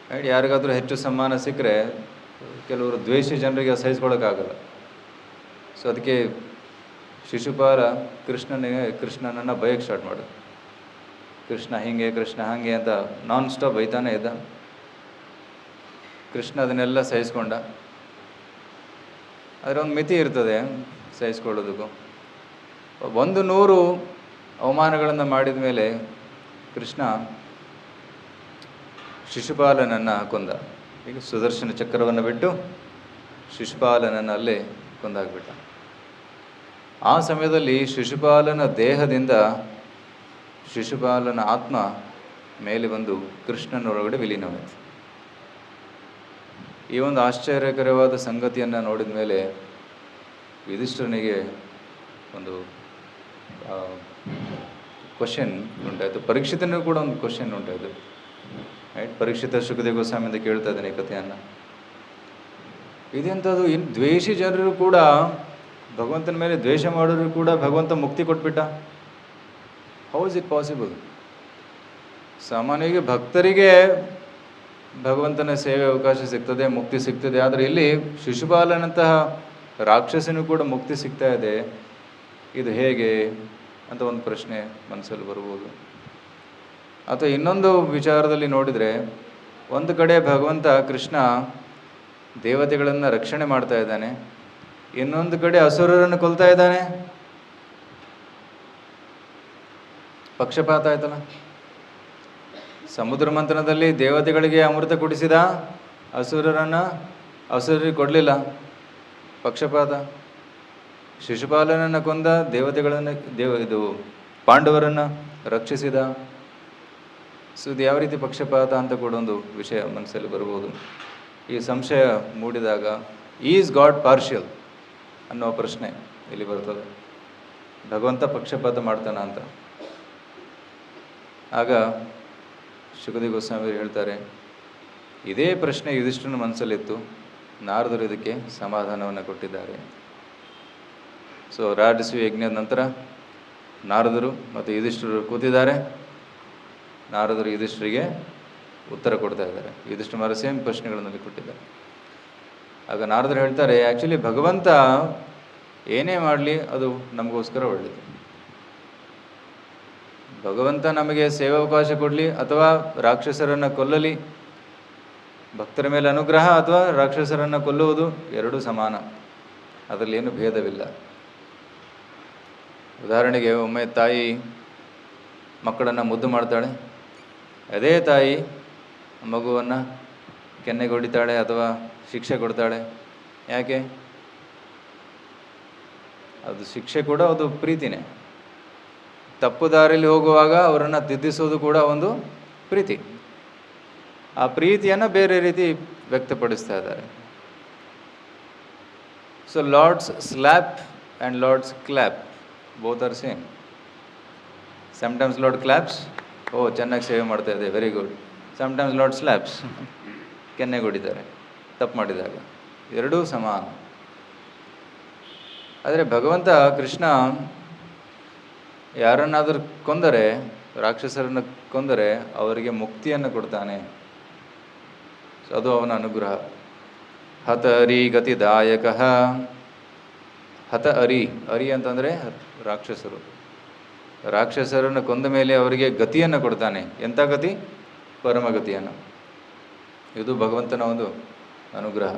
Right. ಯಾರಿಗಾದರೂ ಹೆಚ್ಚು ಸಮ್ಮಾನ ಸಿಕ್ಕರೆ ಕೆಲವರು ದ್ವೇಷಿ ಜನರಿಗೆ ಸಹಿಸ್ಕೊಳ್ಳೋಕ್ಕಾಗಲ್ಲ. ಸೊ ಅದಕ್ಕೆ ಶಿಶುಪಾಲ ಕೃಷ್ಣನನ್ನು ಬೈಯಕ್ಕೆ ಸ್ಟಾರ್ಟ್ ಮಾಡೋದು. ಕೃಷ್ಣ ಹೀಗೆ, ಕೃಷ್ಣ ಹಾಗೆ ಅಂತ ನಾನ್ ಸ್ಟಾಪ್ ಬೈತಾನೆ ಇದ್ದ. ಕೃಷ್ಣ ಅದನ್ನೆಲ್ಲ ಸಹಿಸ್ಕೊಂಡ. ಆದರೆ ಒಂದು ಮಿತಿ ಇರ್ತದೆ ಸಹಿಸ್ಕೊಳ್ಳೋದಕ್ಕೂ. 100 ಅವಮಾನಗಳನ್ನು ಮಾಡಿದ ಮೇಲೆ ಕೃಷ್ಣ ಶಿಶುಪಾಲನನ್ನು ಕೊಂದ. ಈಗ ಸುದರ್ಶನ ಚಕ್ರವನ್ನು ಬಿಟ್ಟು ಶಿಶುಪಾಲನನ್ನು ಅಲ್ಲೇ ಕೊಂದಾಗ್ಬಿಟ್ಟ. ಆ ಸಮಯದಲ್ಲಿ ಶಿಶುಪಾಲನ ದೇಹದಿಂದ ಶಿಶುಪಾಲನ ಆತ್ಮ ಮೇಲೆ ಬಂದು ಕೃಷ್ಣನೊಳಗಡೆ ವಿಲೀನವಾಯಿತು. ಈ ಒಂದು ಆಶ್ಚರ್ಯಕರವಾದ ಸಂಗತಿಯನ್ನು ನೋಡಿದ ಮೇಲೆ ಯುಧಿಷ್ಠಿರನಿಗೆ ಒಂದು ಕ್ವಶನ್ ಉಂಟಾಯಿತು. ಪರೀಕ್ಷಿತನಿಗೂ ಕೂಡ ಒಂದು ಕ್ವಶನ್ ಉಂಟಾಯಿತು. ರೈಟ್. ಪರೀಕ್ಷಿತ ಶುಕದೇವ ಗೋಸ್ವಾಮಿಯಿಂದ ಕೇಳ್ತಾ ಇದ್ದಾನೆ ಈ ಕಥೆಯನ್ನು. ಇದೆಂಥದ್ದು, ಇನ್ನು ದ್ವೇಷಿ ಜನರು ಕೂಡ, ಭಗವಂತನ ಮೇಲೆ ದ್ವೇಷ ಮಾಡೋರು ಕೂಡ ಭಗವಂತ ಮುಕ್ತಿ ಕೊಟ್ಬಿಟ್ಟ. How is it possible? ಸಾಮಾನ್ಯವಾಗಿ ಭಕ್ತರಿಗೆ ಭಗವಂತನ ಸೇವೆ ಅವಕಾಶ ಸಿಗ್ತದೆ, ಮುಕ್ತಿ ಸಿಗ್ತದೆ. ಆದರೆ ಇಲ್ಲಿ ಶಿಶುಪಾಲನಂತಹ ರಾಕ್ಷಸನೂ ಕೂಡ ಮುಕ್ತಿ ಸಿಗ್ತಾ ಇದೆ. ಇದು ಹೇಗೆ ಅಂತ ಒಂದು ಪ್ರಶ್ನೆ ಮನಸ್ಸಲ್ಲಿ ಬರ್ಬೋದು. ಅಥವಾ ಇನ್ನೊಂದು ವಿಚಾರದಲ್ಲಿ ನೋಡಿದರೆ, ಒಂದು ಕಡೆ ಭಗವಂತ ಕೃಷ್ಣ ದೇವತೆಗಳನ್ನು ರಕ್ಷಣೆ ಮಾಡ್ತಾ ಇದ್ದಾನೆ, ಇನ್ನೊಂದು ಕಡೆ ಅಸುರರನ್ನು ಕೊಲ್ತಾ ಇದ್ದಾನೆ. ಪಕ್ಷಪಾತ ಆಯ್ತಲ್ಲ. ಸಮುದ್ರ ಮಂಥನದಲ್ಲಿ ದೇವತೆಗಳಿಗೆ ಅಮೃತ ಕುಡಿಸಿದ, ಅಸುರರಿಗೆ ಕೊಡಲಿಲ್ಲ. ಪಕ್ಷಪಾತ. ಶಿಶುಪಾಲನನ್ನು ಕೊಂದ, ದೇವತೆಗಳನ್ನು ಇದು ಪಾಂಡವರನ್ನು ರಕ್ಷಿಸಿದ. ಸೊ ಇದು ಯಾವ ರೀತಿ ಪಕ್ಷಪಾತ ಅಂತ ಕೂಡ ಒಂದು ವಿಷಯ ಮನಸ್ಸಲ್ಲಿ ಬರ್ಬೋದು. ಈ ಸಂಶಯ ಮೂಡಿದಾಗ ಈಸ್ ಗಾಡ್ ಪಾರ್ಷಿಯಲ್ ಅನ್ನೋ ಪ್ರಶ್ನೆ ಇಲ್ಲಿ ಬರ್ತದೆ. ಭಗವಂತ ಪಕ್ಷಪಾತ ಮಾಡ್ತಾನ ಅಂತ. ಆಗ ಶುಕದೇವ ಗೋಸ್ವಾಮಿ ಹೇಳ್ತಾರೆ, ಇದೇ ಪ್ರಶ್ನೆ ಯುಧಿಷ್ಠಿರನ ಮನಸ್ಸಲ್ಲಿತ್ತು, ನಾರದರು ಇದಕ್ಕೆ ಸಮಾಧಾನವನ್ನು ಕೊಟ್ಟಿದ್ದಾರೆ. ಸೊ ರಾಜಸೂಯ ಯಜ್ಞದ ನಂತರ ನಾರದರು ಮತ್ತು ಯುಧಿಷ್ಠಿರರು ಕೂತಿದ್ದಾರೆ. ನಾರದರು ಯುಧಿಷ್ಠಿರಿಗೆ ಉತ್ತರ ಕೊಡ್ತಾ ಇದ್ದಾರೆ. ಯುಧಿಷ್ಠಿರ ಸೇಮ್ ಪ್ರಶ್ನೆಗಳಲ್ಲಿ ಕೊಟ್ಟಿದ್ದಾರೆ. ಆಗ ನಾರದರು ಹೇಳ್ತಾರೆ, ಆ್ಯಕ್ಚುಲಿ ಭಗವಂತ ಏನೇ ಮಾಡಲಿ ಅದು ನಮಗೋಸ್ಕರ ಒಳ್ಳೆಯದು. ಭಗವಂತ ನಮಗೆ ಸೇವಾವಕಾಶ ಕೊಡಲಿ ಅಥವಾ ರಾಕ್ಷಸರನ್ನು ಕೊಲ್ಲಲಿ, ಭಕ್ತರ ಮೇಲೆ ಅನುಗ್ರಹ ಅಥವಾ ರಾಕ್ಷಸರನ್ನು ಕೊಲ್ಲುವುದು ಎರಡೂ ಸಮಾನ, ಅದರಲ್ಲಿ ಏನು ಭೇದವಿಲ್ಲ. ಉದಾಹರಣೆಗೆ, ಒಮ್ಮೆ ತಾಯಿ ಮಕ್ಕಳನ್ನು ಮುದ್ದು ಮಾಡ್ತಾಳೆ, ಅದೇ ತಾಯಿ ಮಗುವನ್ನು ಕೆನ್ನೆಗೆ ಹೊಡಿತಾಳೆ ಅಥವಾ ಶಿಕ್ಷೆ ಕೊಡ್ತಾಳೆ. ಯಾಕೆ? ಅದು ಶಿಕ್ಷೆ ಕೂಡ ಅದು ಪ್ರೀತಿನೇ. ತಪ್ಪು ದಾರಿಯಲ್ಲಿ ಹೋಗುವಾಗ ಅವರನ್ನು ತಿದ್ದಿಸೋದು ಕೂಡ ಒಂದು ಪ್ರೀತಿ. ಆ ಪ್ರೀತಿಯನ್ನು ಬೇರೆ ರೀತಿ ವ್ಯಕ್ತಪಡಿಸ್ತಾ ಇದ್ದಾರೆ. So lords slap and lords clap both are same. Sometimes lord claps, ಓ ಚೆನ್ನಾಗಿ ಸೇವೆ ಮಾಡ್ತಾ ಇದೆ, very good. Sometimes lord slaps, ಕೆನ್ನೆಗೊಡಿದ್ದಾರೆ ತಪ್ಪು ಮಾಡಿದಾಗ. ಎರಡೂ ಸಮಾನ. ಆದರೆ ಭಗವಂತ ಕೃಷ್ಣ ಯಾರನ್ನಾದರೂ ಕೊಂದರೆ, ರಾಕ್ಷಸರನ್ನು ಕೊಂದರೆ ಅವರಿಗೆ ಮುಕ್ತಿಯನ್ನು ಕೊಡ್ತಾನೆ. ಅದು ಅವನ ಅನುಗ್ರಹ. ಹತ ಅರಿ ಗತಿದಾಯಕ. ಹತ ಅರಿ, ಅರಿ ಅಂತಂದರೆ ರಾಕ್ಷಸರು. ರಾಕ್ಷಸರನ್ನು ಕೊಂದ ಮೇಲೆ ಅವರಿಗೆ ಗತಿಯನ್ನು ಕೊಡ್ತಾನೆ. ಎಂಥ ಗತಿ? ಪರಮಗತಿಯನ್ನು. ಇದು ಭಗವಂತನ ಒಂದು ಅನುಗ್ರಹ.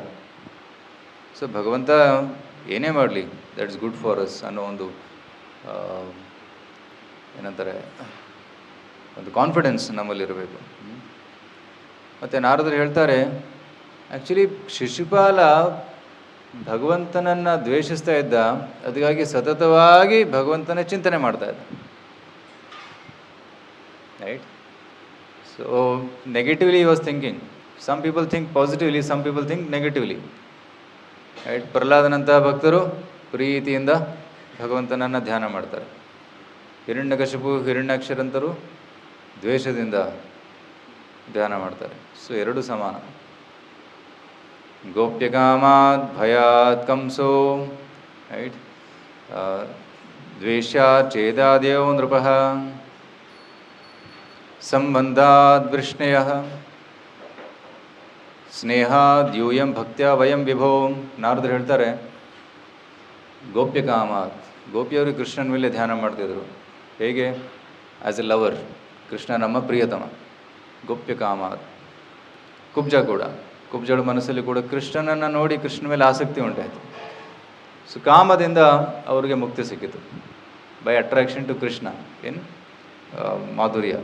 ಸೊ ಭಗವಂತ ಏನೇ ಮಾಡಲಿ ದಟ್ಸ್ ಗುಡ್ ಫಾರ್ ಅಸ್ ಅನ್ನೋ ಒಂದು ಏನಂತಾರೆ, ಒಂದು ಕಾನ್ಫಿಡೆನ್ಸ್ ನಮ್ಮಲ್ಲಿರಬೇಕು. ಮತ್ತು ನಾರದರು ಹೇಳ್ತಾರೆ, ಆ್ಯಕ್ಚುಲಿ ಶಿಶುಪಾಲ ಭಗವಂತನನ್ನು ದ್ವೇಷಿಸ್ತಾ ಇದ್ದ, ಅದಕ್ಕಾಗಿ ಸತತವಾಗಿ ಭಗವಂತನ ಚಿಂತನೆ ಮಾಡ್ತಾ ಇದ್ದ. Right. So negatively was thinking. Some people think positively, some people think negatively. Right. ಪ್ರಹ್ಲಾದನಂತಹ ಭಕ್ತರು ಪ್ರೀತಿಯಿಂದ ಭಗವಂತನನ್ನು ಧ್ಯಾನ ಮಾಡ್ತಾರೆ. ಹಿರಣ್ಯಕಶಿಪು ಹಿರಣ್ಯಾಕ್ಷರಂತರು ದ್ವೇಷದಿಂದ ಧ್ಯಾನ ಮಾಡ್ತಾರೆ. ಸೊ ಎರಡು ಸಮಾನ. ಗೋಪ್ಯಕಾಮಾತ್ ಭಯಾತ್ ಕಂಸೋ, ರೈಟ್, ದ್ವೇಷಾತ್ ಛೇದಾದೇವ ನೃಪಃ, ಸಂಬಂಧಾತ್ ವೃಷ್ಣಯಃ. ಸ್ನೇಹಾದ್ ಯೂಯಂ ಭಕ್ತ್ಯ ವಯಂ ವಿಭೋ. ನಾರದರು ಹೇಳ್ತಾರೆ, ಗೋಪ್ಯಕಾಮಾತ್, ಗೋಪಿಯವರು ಕೃಷ್ಣನ ಮೇಲೆ ಧ್ಯಾನ ಮಾಡ್ತಿದ್ರು. ಹೇಗೆ? As A lover. ಕೃಷ್ಣ ನಮ್ಮ ಪ್ರಿಯತಮ. ಗೋಪ್ಯಕಾಮಾತ್. ಕುಬ್ಜ ಕೂಡ, ಕುಬ್ಜಳ ಮನಸ್ಸಲ್ಲಿ ಕೂಡ ಕೃಷ್ಣನನ್ನು ನೋಡಿ ಕೃಷ್ಣನ ಮೇಲೆ ಆಸಕ್ತಿ ಉಂಟಾಯಿತು. ಸೊ ಕಾಮದಿಂದ ಅವರಿಗೆ ಮುಕ್ತಿ ಸಿಕ್ಕಿತು, ಬೈ ಅಟ್ರಾಕ್ಷನ್ ಟು ಕೃಷ್ಣ ಇನ್ ಮಾಧುರ್ಯ.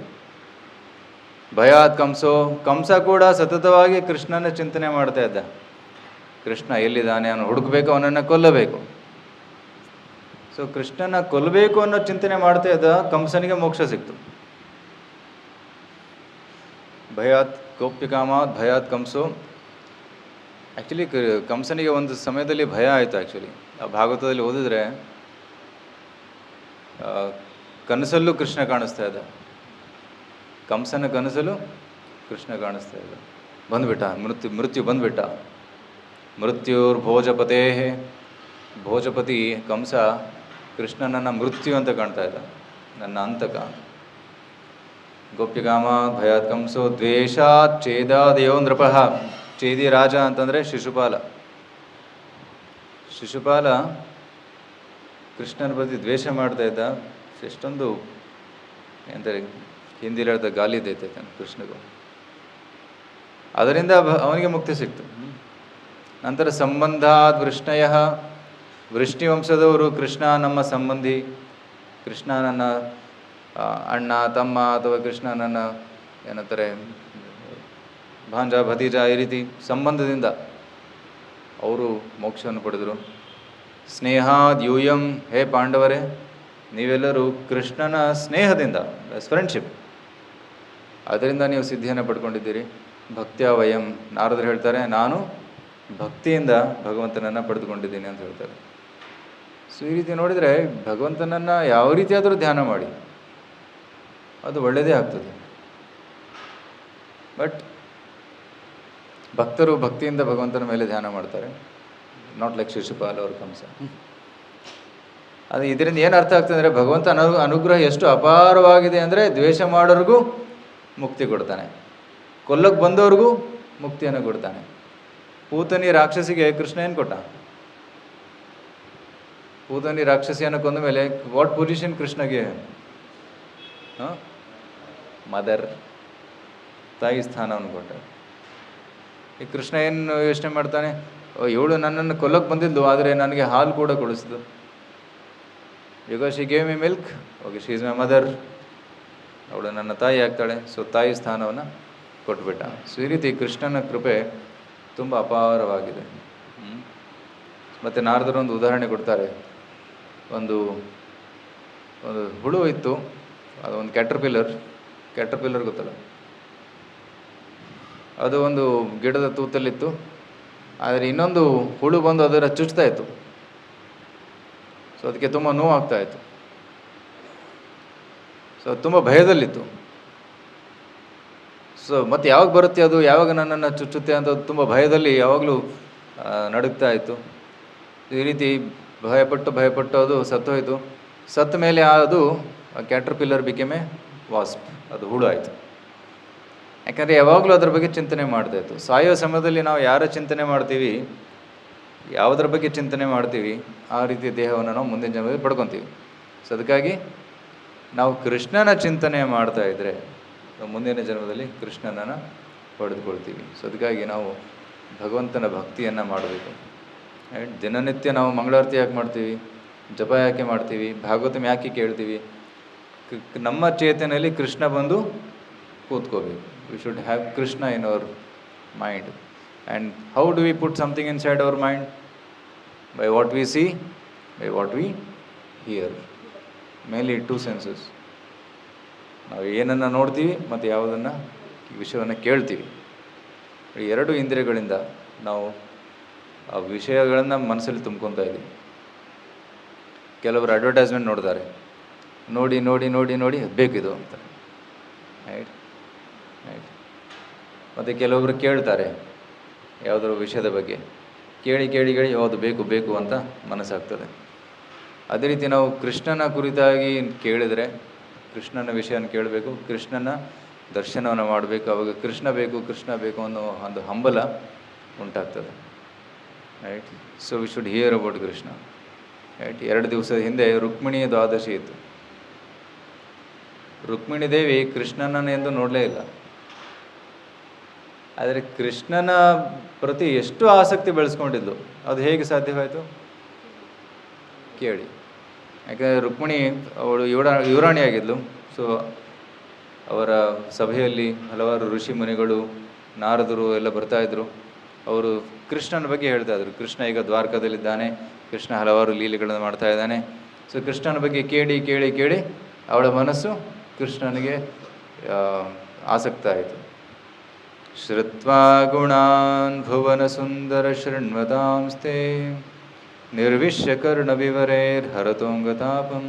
ಭಯಾತ್ ಕಂಸೋ, ಕಂಸ ಕೂಡ ಸತತವಾಗಿ ಕೃಷ್ಣನ ಚಿಂತನೆ ಮಾಡ್ತಾ ಇದ್ದ. ಕೃಷ್ಣ ಎಲ್ಲಿದ್ದಾನೆ, ಅವನು ಹುಡುಕಬೇಕು, ಅವನನ್ನು ಕೊಲ್ಲಬೇಕು. ಸೊ ಕೃಷ್ಣನ ಕೊಲ್ಲಬೇಕು ಅನ್ನೋ ಚಿಂತನೆ ಮಾಡ್ತಾ ಇದ್ದ ಕಂಸನಿಗೆ ಮೋಕ್ಷ ಸಿಕ್ತು. ಭಯಾತ್ ಗೋಪ್ಯಕಾಮಾತ್ ಭಯಾತ್ ಕಂಸೋ. ಆ್ಯಕ್ಚುಲಿ ಕಂಸನಿಗೆ ಒಂದು ಸಮಯದಲ್ಲಿ ಭಯ ಆಯಿತು. ಆ್ಯಕ್ಚುಲಿ ಆ ಭಾಗವತದಲ್ಲಿ ಓದಿದ್ರೆ ಕನಸಲ್ಲೂ ಕೃಷ್ಣ ಕಾಣಿಸ್ತಾ ಇದ್ದ. ಕಂಸನ ಕನಸಲ್ಲೂ ಕೃಷ್ಣ ಕಾಣಿಸ್ತಾ ಇದ್ದ. ಬಂದುಬಿಟ್ಟ, ಮೃತ್ಯು ಬಂದುಬಿಟ್ಟ. ಮೃತ್ಯುರ್ ಭೋಜಪತೇ. ಭೋಜಪತಿ ಕಂಸ ಕೃಷ್ಣನನ್ನು ಮೃತ್ಯು ಅಂತ ಕಾಣ್ತಾ ಇದ್ದ, ನನ್ನ ಅಂತಕ. ಗೋಪ್ಯಕಾಮ ಭಯಾತ್ ಕಂಸೋ ದ್ವೇಷಾತ್ ಛೇದಾದೇಯೋ ನೃಪಃ. ಛೇದಿ ರಾಜ ಅಂತಂದರೆ ಶಿಶುಪಾಲ. ಶಿಶುಪಾಲ ಕೃಷ್ಣನ ಬಗ್ಗೆ ದ್ವೇಷ ಮಾಡ್ತಾ ಇದ್ದ. ಎಷ್ಟೊಂದು ಎಂದರೆ ಹಿಂದಿಲಿ ಹೇಳ್ದ ಗಾಲಿ ದೈತೈತೆ ಕೃಷ್ಣಗೂ. ಅದರಿಂದ ಅವನಿಗೆ ಮುಕ್ತಿ ಸಿಕ್ತು. ನಂತರ ಸಂಬಂಧಾತ್ ವೃಷ್ಣಯ. ವೃಷ್ಣಿ ವಂಶದವರು ಕೃಷ್ಣ ನಮ್ಮ ಸಂಬಂಧಿ, ಕೃಷ್ಣ ನನ್ನ ಅಣ್ಣ ತಮ್ಮ, ಅಥವಾ ಕೃಷ್ಣ ನನ್ನ ಏನಂತಾರೆ ಭಾಂಜ ಭತೀಜ, ಈ ರೀತಿ ಸಂಬಂಧದಿಂದ ಅವರು ಮೋಕ್ಷವನ್ನು ಪಡೆದರು. ಸ್ನೇಹಾದ್ ಯೂಯಂ. ಹೇ ಪಾಂಡವರೇ, ನೀವೆಲ್ಲರೂ ಕೃಷ್ಣನ ಸ್ನೇಹದಿಂದ, ಫ್ರೆಂಡ್ಶಿಪ್, ಅದರಿಂದ ನೀವು ಸಿದ್ಧಿಯನ್ನು ಪಡ್ಕೊಂಡಿದ್ದೀರಿ. ಭಕ್ತ್ಯ ವಯಂ. ನಾರದರು ಹೇಳ್ತಾರೆ, ನಾನು ಭಕ್ತಿಯಿಂದ ಭಗವಂತನನ್ನು ಪಡೆದುಕೊಂಡಿದ್ದೀನಿ ಅಂತ ಹೇಳ್ತಾರೆ. ಸೊ ಈ ರೀತಿ ನೋಡಿದರೆ ಭಗವಂತನನ್ನು ಯಾವ ರೀತಿಯಾದರೂ ಧ್ಯಾನ ಮಾಡಿ, ಅದು ಒಳ್ಳೆಯದೇ ಆಗ್ತದೆ. ಬಟ್ ಭಕ್ತರು ಭಕ್ತಿಯಿಂದ ಭಗವಂತನ ಮೇಲೆ ಧ್ಯಾನ ಮಾಡ್ತಾರೆ, ನಾಟ್ ಲೈಕ್ ಶಿಶುಪಾಲ್ ಅವ್ರ ಕಂಸ. ಅದು ಇದರಿಂದ ಏನು ಅರ್ಥ ಆಗ್ತದೆ ಅಂದರೆ, ಭಗವಂತ ಅನುಗ್ರಹ ಎಷ್ಟು ಅಪಾರವಾಗಿದೆ ಅಂದರೆ, ದ್ವೇಷ ಮಾಡೋರಿಗೂ ಮುಕ್ತಿ ಕೊಡ್ತಾನೆ, ಕೊಲ್ಲಕ್ಕೆ ಬಂದವ್ರಿಗೂ ಮುಕ್ತಿಯನ್ನು ಕೊಡ್ತಾನೆ. ಪೂತನಿ ರಾಕ್ಷಸಿಗೆ ಕೃಷ್ಣ ಏನು ಕೊಟ್ಟ? ಪೂತನಿ ರಾಕ್ಷಸಿಯನ್ನು ಕೊಂದ ಮೇಲೆ ವಾಟ್ ಪೊಸಿಷನ್ ಕೃಷ್ಣಗೆ? ಮದರ್, ತಾಯಿ ಸ್ಥಾನವನ್ನು ಕೊಟ್ಟ. ಈ ಕೃಷ್ಣ ಏನು ಯೋಚನೆ ಮಾಡ್ತಾನೆ, ಇವಳು ನನ್ನನ್ನು ಕೊಲ್ಲಕ್ಕೆ ಬಂದಿದ್ದು, ಆದರೆ ನನಗೆ ಹಾಲು ಕೂಡ ಕೊಡಿಸಿದ್ದು. Because she gave me milk, okay, she is my mother, ಅವಳು ನನ್ನ ತಾಯಿ ಆಗ್ತಾಳೆ. ಸೊ ತಾಯಿ ಸ್ಥಾನವನ್ನು ಕೊಟ್ಬಿಟ್ಟ. ಸೊ ಈ ರೀತಿ ಕೃಷ್ಣನ ಕೃಪೆ ತುಂಬ ಅಪಾರವಾಗಿದೆ. ಮತ್ತು ನಾರದರು ಒಂದು ಉದಾಹರಣೆ ಕೊಡ್ತಾರೆ. ಒಂದು ಹುಳು ಇತ್ತು, ಅದು ಒಂದು ಕ್ಯಾಟರ್ಪಿಲ್ಲರ್ ಗೊತ್ತಲ್ಲ, ಅದು ಒಂದು ಗಿಡದ ತೂತಲ್ಲಿತ್ತು. ಆದರೆ ಇನ್ನೊಂದು ಹುಳು ಬಂದು ಅದರ ಚುಚ್ತಾ ಇತ್ತು. ಸೊ ಅದಕ್ಕೆ ತುಂಬ ನೋವಾಗ್ತಾ ಇತ್ತು. ಸೊ ತುಂಬ ಭಯದಲ್ಲಿತ್ತು. ಸೊ ಮತ್ತು ಯಾವಾಗ ಬರುತ್ತೆ ಅದು, ಯಾವಾಗ ನನ್ನನ್ನು ಚುಚ್ಚುತ್ತೆ ಅಂತ ತುಂಬ ಭಯದಲ್ಲಿ ಯಾವಾಗಲೂ ನಡುಗ್ತಾ ಇತ್ತು. ಈ ರೀತಿ ಭಯಪಟ್ಟು ಅದು ಸತ್ತೋಯ್ತು. ಸತ್ತ ಮೇಲೆ ಅದು ಕ್ಯಾಟರ್ಪಿಲ್ಲರ್ ಬಿಕೆಮೆ ವಾಸ್ಪ್, ಅದು ಹುಳು ಆಯಿತು. ಯಾಕಂದರೆ ಯಾವಾಗಲೂ ಅದ್ರ ಬಗ್ಗೆ ಚಿಂತನೆ ಮಾಡ್ತಾಯಿತ್ತು. ಸಾಯೋ ಸಮಯದಲ್ಲಿ ನಾವು ಯಾರ ಚಿಂತನೆ ಮಾಡ್ತೀವಿ, ಯಾವುದ್ರ ಬಗ್ಗೆ ಚಿಂತನೆ ಮಾಡ್ತೀವಿ, ಆ ರೀತಿ ದೇಹವನ್ನು ನಾವು ಮುಂದಿನ ಜನ್ಮದಲ್ಲಿ ಪಡ್ಕೊತೀವಿ. ಸೊ ಅದಕ್ಕಾಗಿ ನಾವು ಕೃಷ್ಣನ ಚಿಂತನೆ ಮಾಡ್ತಾಯಿದ್ರೆ ನಾವು ಮುಂದಿನ ಜನ್ಮದಲ್ಲಿ ಕೃಷ್ಣನನ್ನು ಪಡೆದುಕೊಳ್ತೀವಿ. ಸೊ ಅದಕ್ಕಾಗಿ ನಾವು ಭಗವಂತನ ಭಕ್ತಿಯನ್ನು ಮಾಡಬೇಕು. ದಿನನಿತ್ಯ ನಾವು ಮಂಗಳಾರತಿ ಯಾಕೆ ಮಾಡ್ತೀವಿ, ಜಪ ಯಾಕೆ ಮಾಡ್ತೀವಿ, ಭಾಗವತಂ ಯಾಕೆ ಕೇಳ್ತೀವಿ? ನಮ್ಮ ಚೇತನಲ್ಲಿ ಕೃಷ್ಣ ಬಂದು ಕೂತ್ಕೋಬೇಕು. We should have Krishna in our mind. And how do we put something inside our mind? By what we see, by what we hear. Mainly 2 senses. ನಾವು ಏನನ್ನು ನೋಡ್ತೀವಿ ಮತ್ತು ಯಾವುದನ್ನು ವಿಷಯವನ್ನು ಕೇಳ್ತೀವಿ. ಈ 2 ಇಂದ್ರಿಯಗಳಿಂದ ನಾವು ಆ ವಿಷಯಗಳನ್ನು ಮನಸ್ಸಲ್ಲಿ ತುಂಬ್ಕೊತಾ ಇದ್ದೀವಿ. ಕೆಲವರು ಅಡ್ವರ್ಟೈಸ್ಮೆಂಟ್ ನೋಡ್ತಾರೆ, ನೋಡಿ ನೋಡಿ ನೋಡಿ ನೋಡಿ ಬೇಕಿದು ಅಂತ, ರೈಟ್. ಮತ್ತು ಕೆಲವೊಬ್ಬರು ಕೇಳ್ತಾರೆ ಯಾವುದರ ವಿಷಯದ ಬಗ್ಗೆ, ಕೇಳಿ ಕೇಳಿ ಕೇಳಿ ಯಾವುದು ಬೇಕು ಅಂತ ಮನಸ್ಸಾಗ್ತದೆ. ಅದೇ ರೀತಿ ನಾವು ಕೃಷ್ಣನ ಕುರಿತಾಗಿ ಕೇಳಿದರೆ, ಕೃಷ್ಣನ ವಿಷಯನ ಕೇಳಬೇಕು, ಕೃಷ್ಣನ ದರ್ಶನವನ್ನು ಮಾಡಬೇಕು. ಅವಾಗ ಕೃಷ್ಣ ಬೇಕು ಕೃಷ್ಣ ಬೇಕು ಅನ್ನೋ ಒಂದು ಹಂಬಲ ಉಂಟಾಗ್ತದೆ. Right. So we should here about Krishna. Right. 2 ದಿವಸದ ಹಿಂದೆ ರುಕ್ಮಿಣಿಯ ದ್ವಾದಶಿ ಇತ್ತು. ರುಕ್ಮಿಣಿ ದೇವಿ ಕೃಷ್ಣನನ್ನು ಎಂದು ನೋಡಲೇ ಇಲ್ಲ. ಆದರೆ ಕೃಷ್ಣನ ಪ್ರತಿ ಎಷ್ಟು ಆಸಕ್ತಿ ಬೆಳೆಸ್ಕೊಂಡಿದ್ಲು, ಅದು ಹೇಗೆ ಸಾಧ್ಯವಾಯಿತು ಕೇಳಿ. ಯಾಕಂದರೆ ರುಕ್ಮಿಣಿ ಅವಳು ಯುವರಾಣಿಯಾಗಿದ್ಲು. ಸೊ ಅವರ ಸಭೆಯಲ್ಲಿ ಹಲವಾರು ಋಷಿ ಮುನಿಗಳು, ನಾರದರು ಎಲ್ಲ ಬರ್ತಾಯಿದ್ರು. ಅವರು ಕೃಷ್ಣನ ಬಗ್ಗೆ ಹೇಳ್ತಾಯಿದ್ರು. ಕೃಷ್ಣ ಈಗ ದ್ವಾರಕದಲ್ಲಿದ್ದಾನೆ, ಕೃಷ್ಣ ಹಲವಾರು ಲೀಲೆಗಳನ್ನು ಮಾಡ್ತಾ ಇದ್ದಾನೆ. ಸೊ ಕೃಷ್ಣನ ಬಗ್ಗೆ ಕೇಳಿ ಕೇಳಿ ಕೇಳಿ ಅವಳ ಮನಸ್ಸು ಕೃಷ್ಣನಿಗೆ ಆಸಕ್ತ ಆಯಿತು. ಶ್ರುತ್ವಾ ಗುಣಾನ್ ಭುವನ ಸುಂದರ ಶೃಣ್ವತಾಂಸ್ತೆ ನಿರ್ವಿಶ್ಯ ಕರ್ಣ ವಿವರೇರ್ ಹರತೋಂಗತಾಪಂ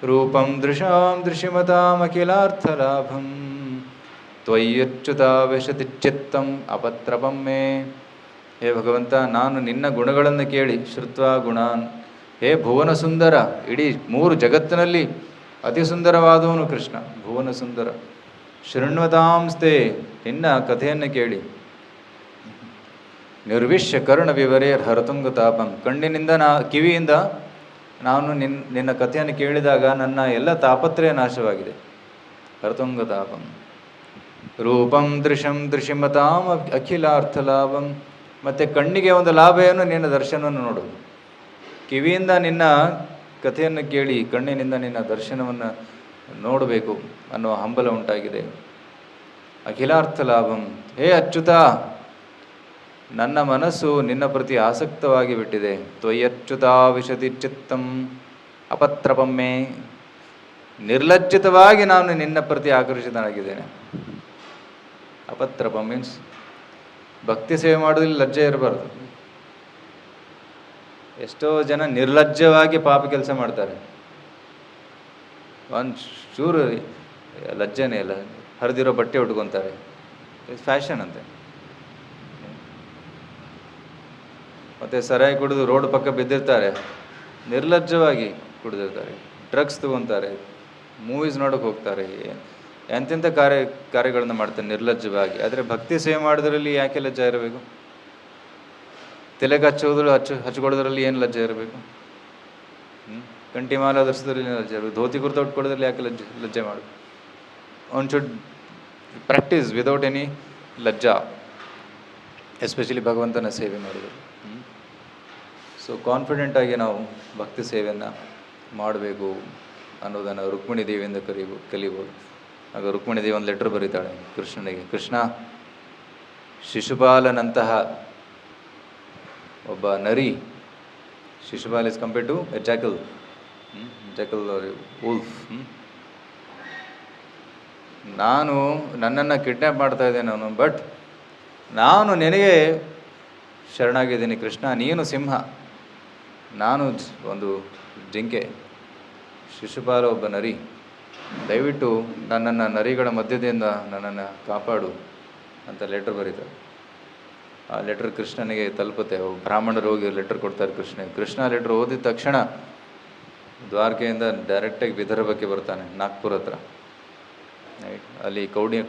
ರೂಪಂ ದೃಶಾಂ ದೃಶ್ಯಮತಾಮಖಿಲಾರ್ಥಲಾಭಂ ತ್ವಯ್ಯಚ್ಯುತಾವೇಶತಿ ಚಿತ್ತಂ ಅಪತ್ರಪಂ ಮೇ. ಹೇ ಭಗವಂತ, ನಾನು ನಿನ್ನ ಗುಣಗಳನ್ನು ಕೇಳಿ, ಶ್ರುತ್ವಾ ಗುಣಾನ್, ಹೇ ಭುವನ ಸುಂದರ, ಇಡೀ 3 ಜಗತ್ತಿನಲ್ಲಿ ಅತಿ ಸುಂದರವಾದವನು ಕೃಷ್ಣ, ಭುವನ ಸುಂದರ. ಶೃಣ್ವತಾಂಸ್ತೆ, ನಿನ್ನ ಕಥೆಯನ್ನು ಕೇಳಿ. ನಿರ್ವಿಶ್ಯ ಕರ್ಣ ವಿವರೇರ್ ಹರತುಂಗ ತಾಪಂ, ಕಣ್ಣಿನಿಂದ ಕಿವಿಯಿಂದ ನಾನು ನಿನ್ನ ಕಥೆಯನ್ನು ಕೇಳಿದಾಗ ನನ್ನ ಎಲ್ಲ ತಾಪತ್ರಯ ನಾಶವಾಗಿದೆ. ಹರತುಂಗ ತಾಪಂ. ರೂಪಂ ದೃಶ್ಯಂ ದೃಶ್ಯಮತಾಂ ಅಖಿಲಾರ್ಥಲಾಭಂ, ಮತ್ತು ಕಣ್ಣಿಗೆ ಒಂದು ಲಾಭ ಏನು, ನಿನ್ನ ದರ್ಶನವನ್ನು ನೋಡೋದು. ಕಿವಿಯಿಂದ ನಿನ್ನ ಕಥೆಯನ್ನು ಕೇಳಿ ಕಣ್ಣಿನಿಂದ ನಿನ್ನ ದರ್ಶನವನ್ನು ನೋಡಬೇಕು ಅನ್ನೋ ಹಂಬಲ ಉಂಟಾಗಿದೆ. ಅಖಿಲಾರ್ಥ ಲಾಭಂ, ಹೇ ಅಚ್ಯುತ, ನನ್ನ ಮನಸ್ಸು ನಿನ್ನ ಪ್ರತಿ ಆಸಕ್ತವಾಗಿ ಬಿಟ್ಟಿದೆ. ತ್ವಯ್ಯಚ್ಯುತಾವಿಶತಿ ಚಿತ್ತಂ ಅಪತ್ರಪಮ್ಮೆ, ನಿರ್ಲಜ್ಜಿತವಾಗಿ ನಾನು ನಿನ್ನ ಪ್ರತಿ ಆಕರ್ಷಿತನಾಗಿದ್ದೇನೆ. ಅಪತ್ರಪ ಮೀನ್ಸ್ ಭಕ್ತಿ ಸೇವೆ ಮಾಡೋದ್ರಲ್ಲಿ ಲಜ್ಜೆ ಇರಬಾರ್ದು. ಎಷ್ಟೋ ಜನ ನಿರ್ಲಜ್ಜವಾಗಿ ಪಾಪ ಕೆಲಸ ಮಾಡ್ತಾರೆ. ಒಂದು ಚೂರು ಲಜ್ಜೆನೇ ಇಲ್ಲ, ಹರಿದಿರೋ ಬಟ್ಟೆ ಉಟ್ಕೊತಾರೆ, ಫ್ಯಾಷನ್ ಅಂತೆ. ಮತ್ತು ಸರಾಯಿ ಕುಡಿದು ರೋಡ್ ಪಕ್ಕ ಬಿದ್ದಿರ್ತಾರೆ, ನಿರ್ಲಜ್ಜವಾಗಿ ಕುಡಿದಿರ್ತಾರೆ. ಡ್ರಗ್ಸ್ ತಗೊತಾರೆ, ಮೂವೀಸ್ ನೋಡೋಕೆ ಹೋಗ್ತಾರೆ, ಎಂತೆಂಥ ಕಾರ್ಯಗಳನ್ನು ಮಾಡ್ತಾರೆ ನಿರ್ಲಜ್ಜವಾಗಿ. ಆದರೆ ಭಕ್ತಿ ಸೇವೆ ಮಾಡೋದ್ರಲ್ಲಿ ಯಾಕೆ ಲಜ್ಜೆ ಇರಬೇಕು? ತಲೆಗೆ ಹಚ್ಕೊಳ್ಳೋದ್ರಲ್ಲಿ ಏನು ಲಜ್ಜೆ ಇರಬೇಕು? ಕಂಠಿ ಮಾಲ ಧರಿಸೋದ್ರಲ್ಲಿ ಏನು ಲಜ್ಜೆ ಇರಬೇಕು? ಧೋತಿ ಕುರ್ತಾ ಉಟ್ಕೊಳ್ಳೋದ್ರಲ್ಲಿ ಯಾಕೆ ಲಜ್ಜೆ ಮಾಡು? One should practise without any lajja, especially ಭಗವಂತನ ಸೇವೆ ಮಾಡೋದು. ಸೊ ಕಾನ್ಫಿಡೆಂಟಾಗಿ ನಾವು ಭಕ್ತಿ ಸೇವೆಯನ್ನು ಮಾಡಬೇಕು ಅನ್ನೋದನ್ನು ರುಕ್ಮಿಣಿ ದೇವಿಯಿಂದ ಕಲಿಬೋದು. ಆಗ ರುಕ್ಮಿಣಿ ದೇವಿ ಒಂದು ಲೆಟ್ರ್ ಬರೀತಾಳೆ ಕೃಷ್ಣನಿಗೆ. ಕೃಷ್ಣ, ಶಿಶುಪಾಲನಂತಹ ಒಬ್ಬ ನರಿ, Shishupal is compared to a jackal, jackal wolf. ನನ್ನನ್ನು ಕಿಡ್ನ್ಯಾಪ್ ಮಾಡ್ತಾ ಇದ್ದೇನೆ ಅವನು, ಬಟ್ ನಾನು ನಿನಗೆ ಶರಣಾಗಿದ್ದೀನಿ ಕೃಷ್ಣ. ನೀನು ಸಿಂಹ, ನಾನು ಒಂದು ಜಿಂಕೆ, ಶಿಶುಪಾಲ ಒಬ್ಬ ನರಿ. ದಯವಿಟ್ಟು ನನ್ನನ್ನು ನರಿಗಳ ಮಧ್ಯದಿಂದ ನನ್ನನ್ನು ಕಾಪಾಡು ಅಂತ ಲೆಟ್ರ್ ಬರೀತಾರೆ. ಆ ಲೆಟ್ರ್ ಕೃಷ್ಣನಿಗೆ ತಲುಪುತ್ತೆ. ಬ್ರಾಹ್ಮಣರು ಹೋಗಿ ಲೆಟ್ರ್ ಕೊಡ್ತಾರೆ ಕೃಷ್ಣನಿಗೆ. ಕೃಷ್ಣ ಲೆಟ್ರ್ ಓದಿದ ತಕ್ಷಣ ದ್ವಾರಕೆಯಿಂದ ಡೈರೆಕ್ಟಾಗಿ ವಿದರ್ಭಕ್ಕೆ ಬರ್ತಾನೆ, ನಾಗ್ಪುರ ಹತ್ರ. ರೈಟ್. ಅಲ್ಲಿ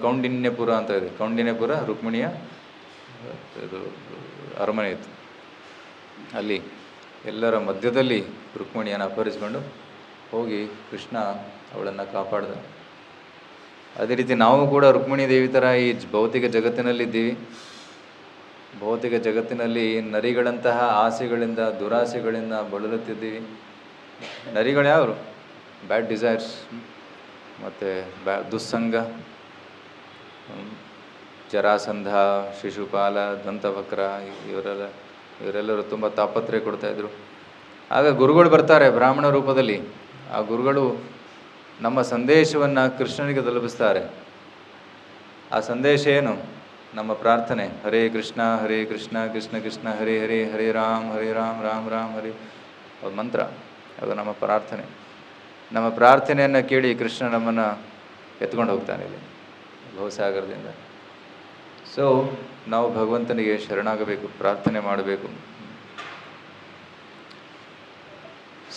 ಕೌಂಡಿನ್ಯಪುರ ಅಂತ ಇದೆ. ಕೌಂಡಿನ್ಯಪುರ ರುಕ್ಮಿಣಿಯ ಇದು ಅರಮನೆ ಇತ್ತು. ಅಲ್ಲಿ ಎಲ್ಲರ ಮಧ್ಯದಲ್ಲಿ ರುಕ್ಮಿಣಿಯನ್ನು ಅಪಹರಿಸಿಕೊಂಡು ಹೋಗಿ ಕೃಷ್ಣ ಅವಳನ್ನು ಕಾಪಾಡ್ದ. ಅದೇ ರೀತಿ ನಾವು ಕೂಡ ರುಕ್ಮಿಣಿ ದೇವಿ ಥರ ಈ ಭೌತಿಕ ಜಗತ್ತಿನಲ್ಲಿದ್ದೀವಿ. ಭೌತಿಕ ಜಗತ್ತಿನಲ್ಲಿ ನರಿಗಳಂತಹ ಆಸೆಗಳಿಂದ, ದುರಾಸೆಗಳಿಂದ ಬಳಲುತ್ತಿದ್ದೀವಿ. ನರಿಗಳು ಯಾರು? ಬ್ಯಾಡ್ ಡಿಸೈರ್ಸ್, ಮತ್ತು ದುಸ್ಸಂಗ, ಜರಾಸಂಧ, ಶಿಶುಪಾಲ, ದಂತವಕ್ರ, ಇವರೆಲ್ಲರೂ ತುಂಬ ತಾಪತ್ರಯ ಕೊಡ್ತಾಯಿದ್ರು. ಆಗ ಗುರುಗಳು ಬರ್ತಾರೆ ಬ್ರಾಹ್ಮಣ ರೂಪದಲ್ಲಿ. ಆ ಗುರುಗಳು ನಮ್ಮ ಸಂದೇಶವನ್ನು ಕೃಷ್ಣನಿಗೆ ತಲುಪಿಸ್ತಾರೆ. ಆ ಸಂದೇಶ ಏನು? ನಮ್ಮ ಪ್ರಾರ್ಥನೆ, ಹರೇ ಕೃಷ್ಣ ಕೃಷ್ಣ ಕೃಷ್ಣ ಹರೇ ಹರೇ, ಹರೇ ರಾಮ್ ರಾಮ್ ರಾಮ್ ಹರೇ, ಅದು ಮಂತ್ರ. ಅದು ನಮ್ಮ ಪ್ರಾರ್ಥನೆ. ನಮ್ಮ ಪ್ರಾರ್ಥನೆಯನ್ನು ಕೇಳಿ ಕೃಷ್ಣ ನಮ್ಮನ್ನು ಎತ್ಕೊಂಡು ಹೋಗ್ತಾನೆ ಇಲ್ಲಿ ಭವಸಾಗರದಿಂದ. ಸೊ ನಾವು ಭಗವಂತನಿಗೆ ಶರಣಾಗಬೇಕು, ಪ್ರಾರ್ಥನೆ ಮಾಡಬೇಕು.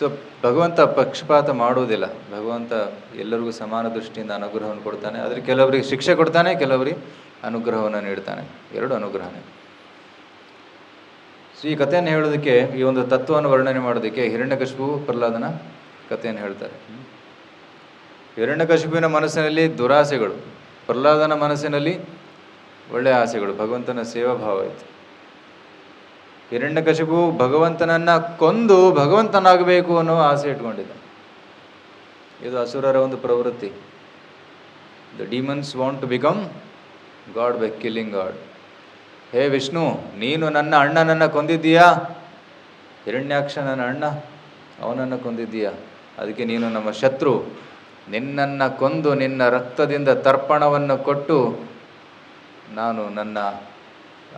ಸೊ ಭಗವಂತ ಪಕ್ಷಪಾತ ಮಾಡುವುದಿಲ್ಲ. ಭಗವಂತ ಎಲ್ಲರಿಗೂ ಸಮಾನ ದೃಷ್ಟಿಯಿಂದ ಅನುಗ್ರಹವನ್ನು ಕೊಡ್ತಾನೆ. ಆದರೆ ಕೆಲವರಿಗೆ ಶಿಕ್ಷೆ ಕೊಡ್ತಾನೆ, ಕೆಲವರಿಗೆ ಅನುಗ್ರಹವನ್ನು ನೀಡ್ತಾನೆ. ಎರಡು ಅನುಗ್ರಹನೇ. ಸೊ ಈ ಕಥೆಯನ್ನು ಹೇಳೋದಕ್ಕೆ, ಈ ಒಂದು ತತ್ವವನ್ನು ವರ್ಣನೆ ಮಾಡೋದಕ್ಕೆ ಹಿರಣ್ಯಕಶಿಪು ಪ್ರಹ್ಲಾದನ ಕಥೆಯನ್ನು ಹೇಳ್ತಾರೆ. ಹಿರಣ್ಯಕಶಿಪುವಿನ ಮನಸ್ಸಿನಲ್ಲಿ ದುರಾಸೆಗಳು, ಪ್ರಹ್ಲಾದನ ಮನಸ್ಸಿನಲ್ಲಿ ಒಳ್ಳೆಯ ಆಸೆಗಳು, ಭಗವಂತನ ಸೇವಾಭಾವ ಇತ್ತು. ಹಿರಣ್ಯಕಶಿಪು ಭಗವಂತನನ್ನು ಕೊಂದು ಭಗವಂತನಾಗಬೇಕು ಅನ್ನೋ ಆಸೆ ಇಟ್ಕೊಂಡಿದ್ದ. ಇದು ಅಸುರರ ಒಂದು ಪ್ರವೃತ್ತಿ. The demons want to become God by killing God. ಹೇ ವಿಷ್ಣು, ನೀನು ನನ್ನ ಅಣ್ಣನನ್ನು ಕೊಂದಿದ್ದೀಯಾ? ಹಿರಣ್ಯಾಕ್ಷ ನನ್ನ ಅಣ್ಣ, ಅವನನ್ನು ಕೊಂದಿದ್ದೀಯಾ, ಅದಕ್ಕೆ ನೀನು ನಮ್ಮ ಶತ್ರು. ನಿನ್ನನ್ನು ಕೊಂದು ನಿನ್ನ ರಕ್ತದಿಂದ ತರ್ಪಣವನ್ನು ಕೊಟ್ಟು ನಾನು ನನ್ನ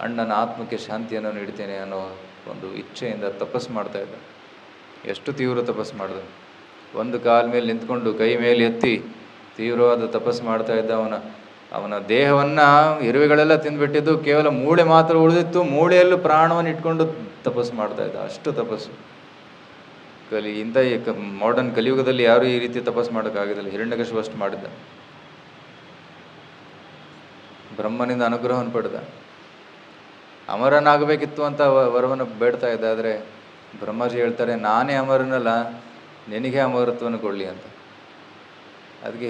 ಅಣ್ಣನ ಆತ್ಮಕ್ಕೆ ಶಾಂತಿಯನ್ನು ನೀಡ್ತೇನೆ ಅನ್ನೋ ಒಂದು ಇಚ್ಛೆಯಿಂದ ತಪಸ್ಸು ಮಾಡ್ತಾ ಇದ್ದ. ಎಷ್ಟು ತೀವ್ರ ತಪಸ್ಸು ಮಾಡಿದ! ಒಂದು ಕಾಲ ಮೇಲೆ ನಿಂತ್ಕೊಂಡು ಕೈ ಮೇಲೆ ಎತ್ತಿ ತೀವ್ರವಾದ ತಪಸ್ಸು ಮಾಡ್ತಾ ಇದ್ದ. ಅವನ ದೇಹವನ್ನು ಇರುವೆಗಳೆಲ್ಲ ತಿಂದುಬಿಟ್ಟಿದ್ದು, ಕೇವಲ ಮೂಳೆ ಮಾತ್ರ ಉಳಿದಿತ್ತು. ಮೂಳೆಯಲ್ಲೂ ಪ್ರಾಣವನ್ನು ಇಟ್ಕೊಂಡು ತಪಸ್ಸು ಮಾಡ್ತಾ ಇದ್ದ. ಅಷ್ಟು ತಪಸ್ಸು. ಇಂಥ ಮಾಡರ್ನ್ ಕಲಿಯುಗದಲ್ಲಿ ಯಾರೂ ಈ ರೀತಿ ತಪಸ್ಸು ಮಾಡೋಕ್ಕಾಗೋದಿಲ್ಲ. ಹಿರಣ್ಯಕಶಿಪು ಅಷ್ಟು ಮಾಡಿದ್ದ. ಬ್ರಹ್ಮನಿಂದ ಅನುಗ್ರಹವನ್ನು ಪಡೆದ. ಅಮರನಾಗಬೇಕಿತ್ತು ಅಂತ ವರವನ್ನು ಬೇಡ್ತಾ ಇದ್ದ. ಆದರೆ ಬ್ರಹ್ಮಜಿ ಹೇಳ್ತಾರೆ, ನಾನೇ ಅಮರನಲ್ಲ, ನಿನಗೆ ಅಮರತ್ವವನ್ನು ಕೊಡಲಿ ಅಂತ. ಅದಕ್ಕೆ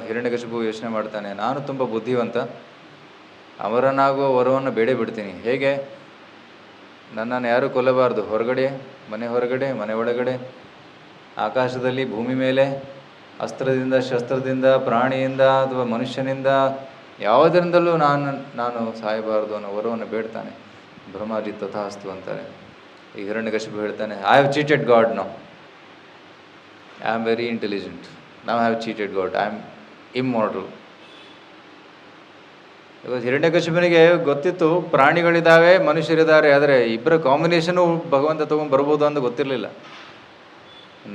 ಹಿರಣ್ಯಕಶಿಪು ಯೋಚನೆ ಮಾಡ್ತಾನೆ, ನಾನು ತುಂಬ ಬುದ್ಧಿವಂತ, ಅಮರನಾಗುವ ವರವನ್ನು ಬೇಡೇ ಬಿಡ್ತೀನಿ. ಹೇಗೆ? ನನ್ನನ್ನು ಯಾರೂ ಕೊಲ್ಲಬಾರ್ದು. ಹೊರಗಡೆ, ಮನೆ ಒಳಗಡೆ, ಆಕಾಶದಲ್ಲಿ, ಭೂಮಿ ಮೇಲೆ, ಅಸ್ತ್ರದಿಂದ, ಶಸ್ತ್ರದಿಂದ, ಪ್ರಾಣಿಯಿಂದ ಅಥವಾ ಮನುಷ್ಯನಿಂದ, ಯಾವುದರಿಂದಲೂ ನಾನು ಸಾಯಬಾರದು ಅನ್ನೋ ವರವನ್ನು ಬೇಡ್ತಾನೆ. ಬ್ರಹ್ಮಾಜಿ ತಥಾಸ್ತು ಅಂತಾರೆ. ಈ ಹಿರಣ್ಯಕಶಿಪು ಹೇಳ್ತಾನೆ, I have cheated God now. I am very intelligent. Now I have cheated God. I am immortal. ಇವತ್ತು ಹಿರಣ್ಯಕಶಿಪನಿಗೆ ಗೊತ್ತಿತ್ತು ಪ್ರಾಣಿಗಳಿದ್ದಾವೆ, ಮನುಷ್ಯರಿದ್ದಾರೆ, ಆದರೆ ಇಬ್ಬರ ಕಾಂಬಿನೇಷನು ಭಗವಂತ ತೊಗೊಂಡು ಬರ್ಬೋದು ಅಂತ ಗೊತ್ತಿರಲಿಲ್ಲ.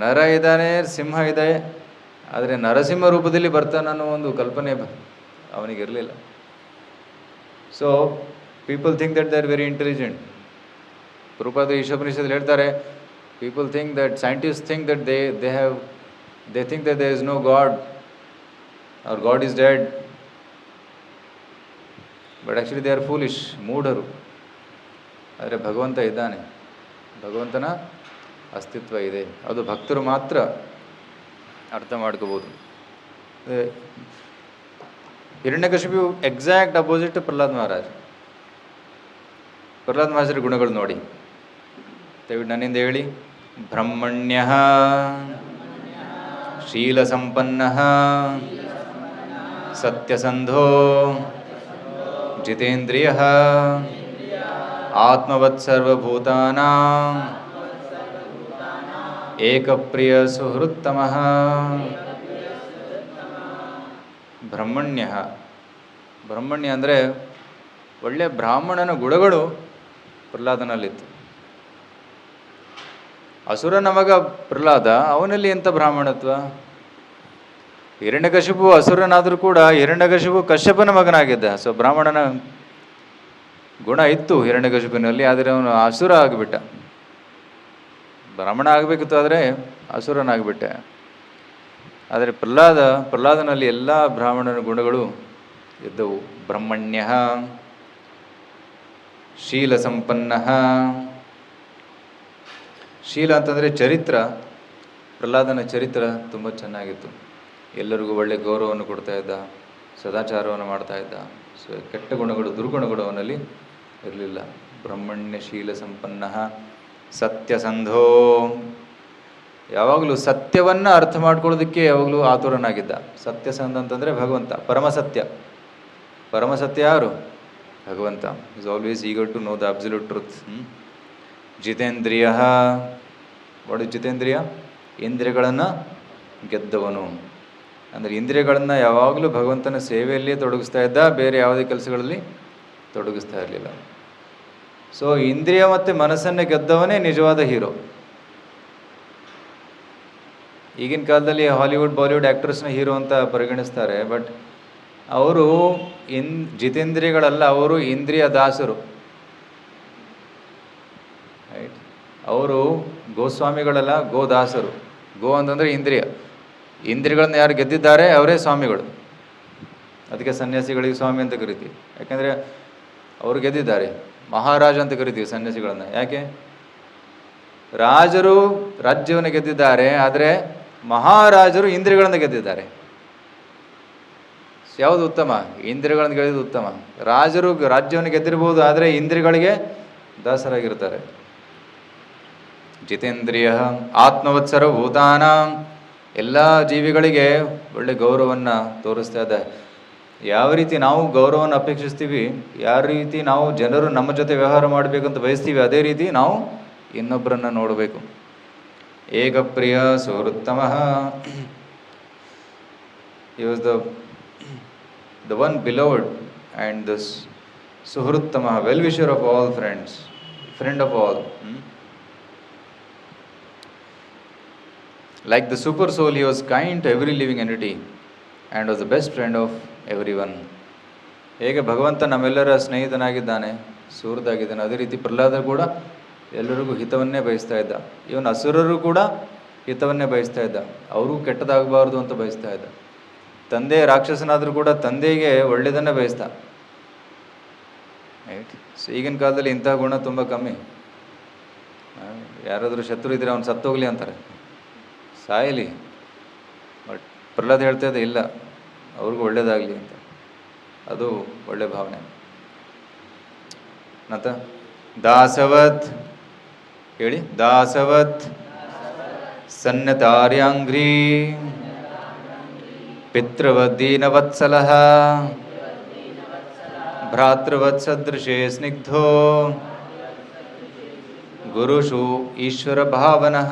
ನರ ಇದ್ದಾನೆ, ಸಿಂಹ ಇದೆ, ಆದರೆ ನರಸಿಂಹ ರೂಪದಲ್ಲಿ ಬರ್ತಾನೆ ಅನ್ನೋ ಒಂದು ಕಲ್ಪನೆ ಅವನಿಗಿರಲಿಲ್ಲ. So people think that they are very intelligent. Prabhupada ಈಶೋಪನಿಷದಲ್ಲಿ ಹೇಳ್ತಾರೆ, people think that, scientist think that they think that there is no God or God is dead. But actually they are foolish, ಮೂಢರು. ಆದರೆ ಭಗವಂತ ಇದ್ದಾನೆ, ಭಗವಂತನ ಅಸ್ತಿತ್ವ ಇದೆ. ಅದು ಭಕ್ತರು ಮಾತ್ರ ಅರ್ಥ ಮಾಡ್ಕೋಬೋದು. Hiranyakashipu exact opposite Prahlad Maharaj. ಪ್ರಹ್ಲಾದ್ ಮಹಾರಾಜರ ಗುಣಗಳು ನೋಡಿ, ದಯವಿಟ್ಟು ನನ್ನಿಂದ ಹೇಳಿ. ಬ್ರಹ್ಮಣ್ಯ, ಶೀಲಸಂಪನ್ನ, ಸತ್ಯಸಂಧೋ, ಜಿತೇಂದ್ರಿಯ, ಆತ್ಮವತ್ ಸರ್ವಭೂತಾನಾಂ ಏಕಪ್ರಿಯ ಸುಹೃತ್ತಮಃ. ಬ್ರಹ್ಮಣ್ಯ ಅಂದರೆ ಒಳ್ಳೆಯ ಬ್ರಾಹ್ಮಣನ ಗುಣಗಳು ಪ್ರಹ್ಲಾದನಲ್ಲಿತ್ತು. ಅಸುರನ ಮಗ ಪ್ರಹ್ಲಾದ, ಅವನಲ್ಲಿ ಎಂಥ ಬ್ರಾಹ್ಮಣತ್ವ? ಹಿರಣ್ಯಕಶಿಪು ಅಸುರನಾದರೂ ಕೂಡ ಹಿರಣ್ಯಕಶಿಪು ಕಶ್ಯಪನ ಮಗನಾಗಿದ್ದ. ಸೊ ಬ್ರಾಹ್ಮಣನ ಗುಣ ಇತ್ತು ಹಿರಣ್ಯಕಶಿಪಿನಲ್ಲಿ, ಆದರೆ ಅವನು ಅಸುರ ಆಗಿಬಿಟ್ಟ. ಬ್ರಾಹ್ಮಣ ಆಗಬೇಕಿತ್ತು, ಆದರೆ ಅಸುರನಾಗಿಬಿಟ್ಟೆ. ಆದರೆ ಪ್ರಹ್ಲಾದನಲ್ಲಿ ಎಲ್ಲ ಬ್ರಾಹ್ಮಣನ ಗುಣಗಳು ಇದ್ದವು. ಬ್ರಹ್ಮಣ್ಯ, ಶೀಲ ಸಂಪನ್ನ. ಶೀಲ ಅಂತಂದರೆ ಚರಿತ್ರ. ಪ್ರಹ್ಲಾದನ ಚರಿತ್ರ ತುಂಬ ಚೆನ್ನಾಗಿತ್ತು. ಎಲ್ಲರಿಗೂ ಒಳ್ಳೆಯ ಗೌರವವನ್ನು ಕೊಡ್ತಾ ಇದ್ದ, ಸದಾಚಾರವನ್ನು ಮಾಡ್ತಾ ಇದ್ದ. ಸೊ ಕೆಟ್ಟ ಗುಣಗಳು, ದುರ್ಗುಣಗಳು ಅವನಲ್ಲಿ ಇರಲಿಲ್ಲ. ಬ್ರಹ್ಮಣ್ಯ ಶೀಲ ಸಂಪನ್ನ, ಸತ್ಯಸಂಧೋ. ಯಾವಾಗಲೂ ಸತ್ಯವನ್ನು ಅರ್ಥ ಮಾಡ್ಕೊಳ್ಳೋದಕ್ಕೆ ಯಾವಾಗಲೂ ಆತುರನಾಗಿದ್ದ. ಸತ್ಯಸಂಧ ಅಂತಂದರೆ ಭಗವಂತ, ಪರಮಸತ್ಯ ಯಾರು? ಭಗವಂತ. Is always eager to know the absolute truth. ಜಿತೇಂದ್ರಿಯ. ವಾಟ್ ಇಸ್ ಜಿತೇಂದ್ರಿಯ? ಇಂದ್ರಿಯಗಳನ್ನು ಗೆದ್ದವನು. ಅಂದರೆ ಇಂದ್ರಿಯಗಳನ್ನು ಯಾವಾಗಲೂ ಭಗವಂತನ ಸೇವೆಯಲ್ಲಿಯೇ ತೊಡಗಿಸ್ತಾ ಇದ್ದ, ಬೇರೆ ಯಾವುದೇ ಕೆಲಸಗಳಲ್ಲಿ ತೊಡಗಿಸ್ತಾ ಇರಲಿಲ್ಲ. ಸೊ ಇಂದ್ರಿಯ ಮತ್ತು ಮನಸ್ಸನ್ನೇ ಗೆದ್ದವನೇ ನಿಜವಾದ ಹೀರೋ. ಈಗಿನ ಕಾಲದಲ್ಲಿ ಹಾಲಿವುಡ್ ಬಾಲಿವುಡ್ ಆ್ಯಕ್ಟರ್ಸ್ನ ಹೀರೋ ಅಂತ ಪರಿಗಣಿಸ್ತಾರೆ. ಬಟ್ ಅವರು ಜಿತೇಂದ್ರಿಯಗಳಲ್ಲ, ಅವರು ಇಂದ್ರಿಯ ದಾಸರು. ರೈಟ್. ಅವರು ಗೋಸ್ವಾಮಿಗಳೆಲ್ಲ ಗೋದಾಸರು. ಗೋ ಅಂತಂದರೆ ಇಂದ್ರಿಯ. ಇಂದ್ರಿಯಗಳನ್ನು ಯಾರು ಗೆದ್ದಿದ್ದಾರೆ ಅವರೇ ಸ್ವಾಮಿಗಳು. ಅದಕ್ಕೆ ಸನ್ಯಾಸಿಗಳಿಗೆ ಸ್ವಾಮಿ ಅಂತ ಕರಿತೀವಿ, ಯಾಕೆಂದರೆ ಅವರು ಗೆದ್ದಿದ್ದಾರೆ. ಮಹಾರಾಜ ಅಂತ ಕರಿತೀವಿ ಸನ್ಯಾಸಿಗಳನ್ನು. ಯಾಕೆ? ರಾಜರು ರಾಜ್ಯವನ್ನು ಗೆದ್ದಿದ್ದಾರೆ, ಆದರೆ ಮಹಾರಾಜರು ಇಂದ್ರಿಯಗಳನ್ನು ಗೆದ್ದಿದ್ದಾರೆ. ಯಾವುದು ಉತ್ತಮ? ಇಂದ್ರಿಯಗಳನ್ನು ಗೆದ್ದಿದ್ದು ಉತ್ತಮ. ರಾಜರು ರಾಜ್ಯವನ್ನು ಗೆದ್ದಿರ್ಬೋದು, ಆದರೆ ಇಂದ್ರಿಯಗಳಿಗೆ ದಾಸರಾಗಿರ್ತಾರೆ. ಜಿತೇಂದ್ರಿಯ ಆತ್ಮವತ್ಸರ ಭೂತಾನ, ಎಲ್ಲ ಜೀವಿಗಳಿಗೆ ಒಳ್ಳೆ ಗೌರವವನ್ನು ತೋರಿಸ್ತಾ ಇದೆ. ಯಾವ ರೀತಿ ನಾವು ಗೌರವವನ್ನು ಅಪೇಕ್ಷಿಸ್ತೀವಿ, ಯಾವ ರೀತಿ ನಾವು ಜನರು ನಮ್ಮ ಜೊತೆ ವ್ಯವಹಾರ ಮಾಡಬೇಕಂತ ಬಯಸ್ತೀವಿ, ಅದೇ ರೀತಿ ನಾವು ಇನ್ನೊಬ್ಬರನ್ನು ನೋಡಬೇಕು. ಏಕಪ್ರಿಯ ಸುಹೃತ್ತಮಃ, he was the one beloved and the suhruttama, well-wisher of all friends, friend of all. Like the super soul, he was kind to every living entity and was the best friend of everyone. ಹೇಗೆ ಭಗವಂತ ನಮ್ಮೆಲ್ಲರ ಸ್ನೇಹಿತನಾಗಿದ್ದಾನೆ, ಸುಹೃದಾಗಿದ್ದಾನೆ, ಅದೇ ರೀತಿ ಪ್ರಹ್ಲಾದ ಕೂಡ ಎಲ್ಲರಿಗೂ ಹಿತವನ್ನೇ ಬಯಸ್ತಾ ಇದ್ದ. ಇವನು ಅಸುರರು ಕೂಡ ಹಿತವನ್ನೇ ಬಯಸ್ತಾ ಇದ್ದ, ಅವರು ಕೆಟ್ಟದಾಗಬಾರ್ದು ಅಂತ ಬಯಸ್ತಾ ಇದ್ದ. ತಂದೆ ರಾಕ್ಷಸನಾದರೂ ಕೂಡ ತಂದೆಗೆ ಒಳ್ಳೆಯದನ್ನೇ ಬಯಸ್ತಾ. ರೈಟ್. ಸೊ ಈಗಿನ ಕಾಲದಲ್ಲಿ ಇಂತಹ ಗುಣ ತುಂಬ ಕಮ್ಮಿ. ಯಾರಾದರೂ ಶತ್ರು ಇದ್ದರೆ ಅವ್ನು ಸತ್ತೋಗ್ಲಿ ಅಂತಾರೆ, ಸಾಯಲಿ. ಬಟ್ ಪ್ರಹ್ಲಾದ ಹೇಳ್ತಾ ಇದ್ದೆ, ಇಲ್ಲ, ಅವ್ರಿಗೂ ಒಳ್ಳೇದಾಗಲಿ ಅಂತ. ಅದು ಒಳ್ಳೆ ಭಾವನೆ. ಮತ್ತ ದಾಸವತ್ ಹೇಳಿ, ದಾಸವತ್ ಸನ್ನತಾರ್ಯಾಂಘ್ರೀ ಪಿತೃವದ್ದೀನವತ್ಸಲಃ ಭ್ರಾತೃವತ್ಸದೃಶೇ ಸ್ನಿಗ್ಧೋ ಗುರುಷು ಈಶ್ವರ ಭಾವನಃ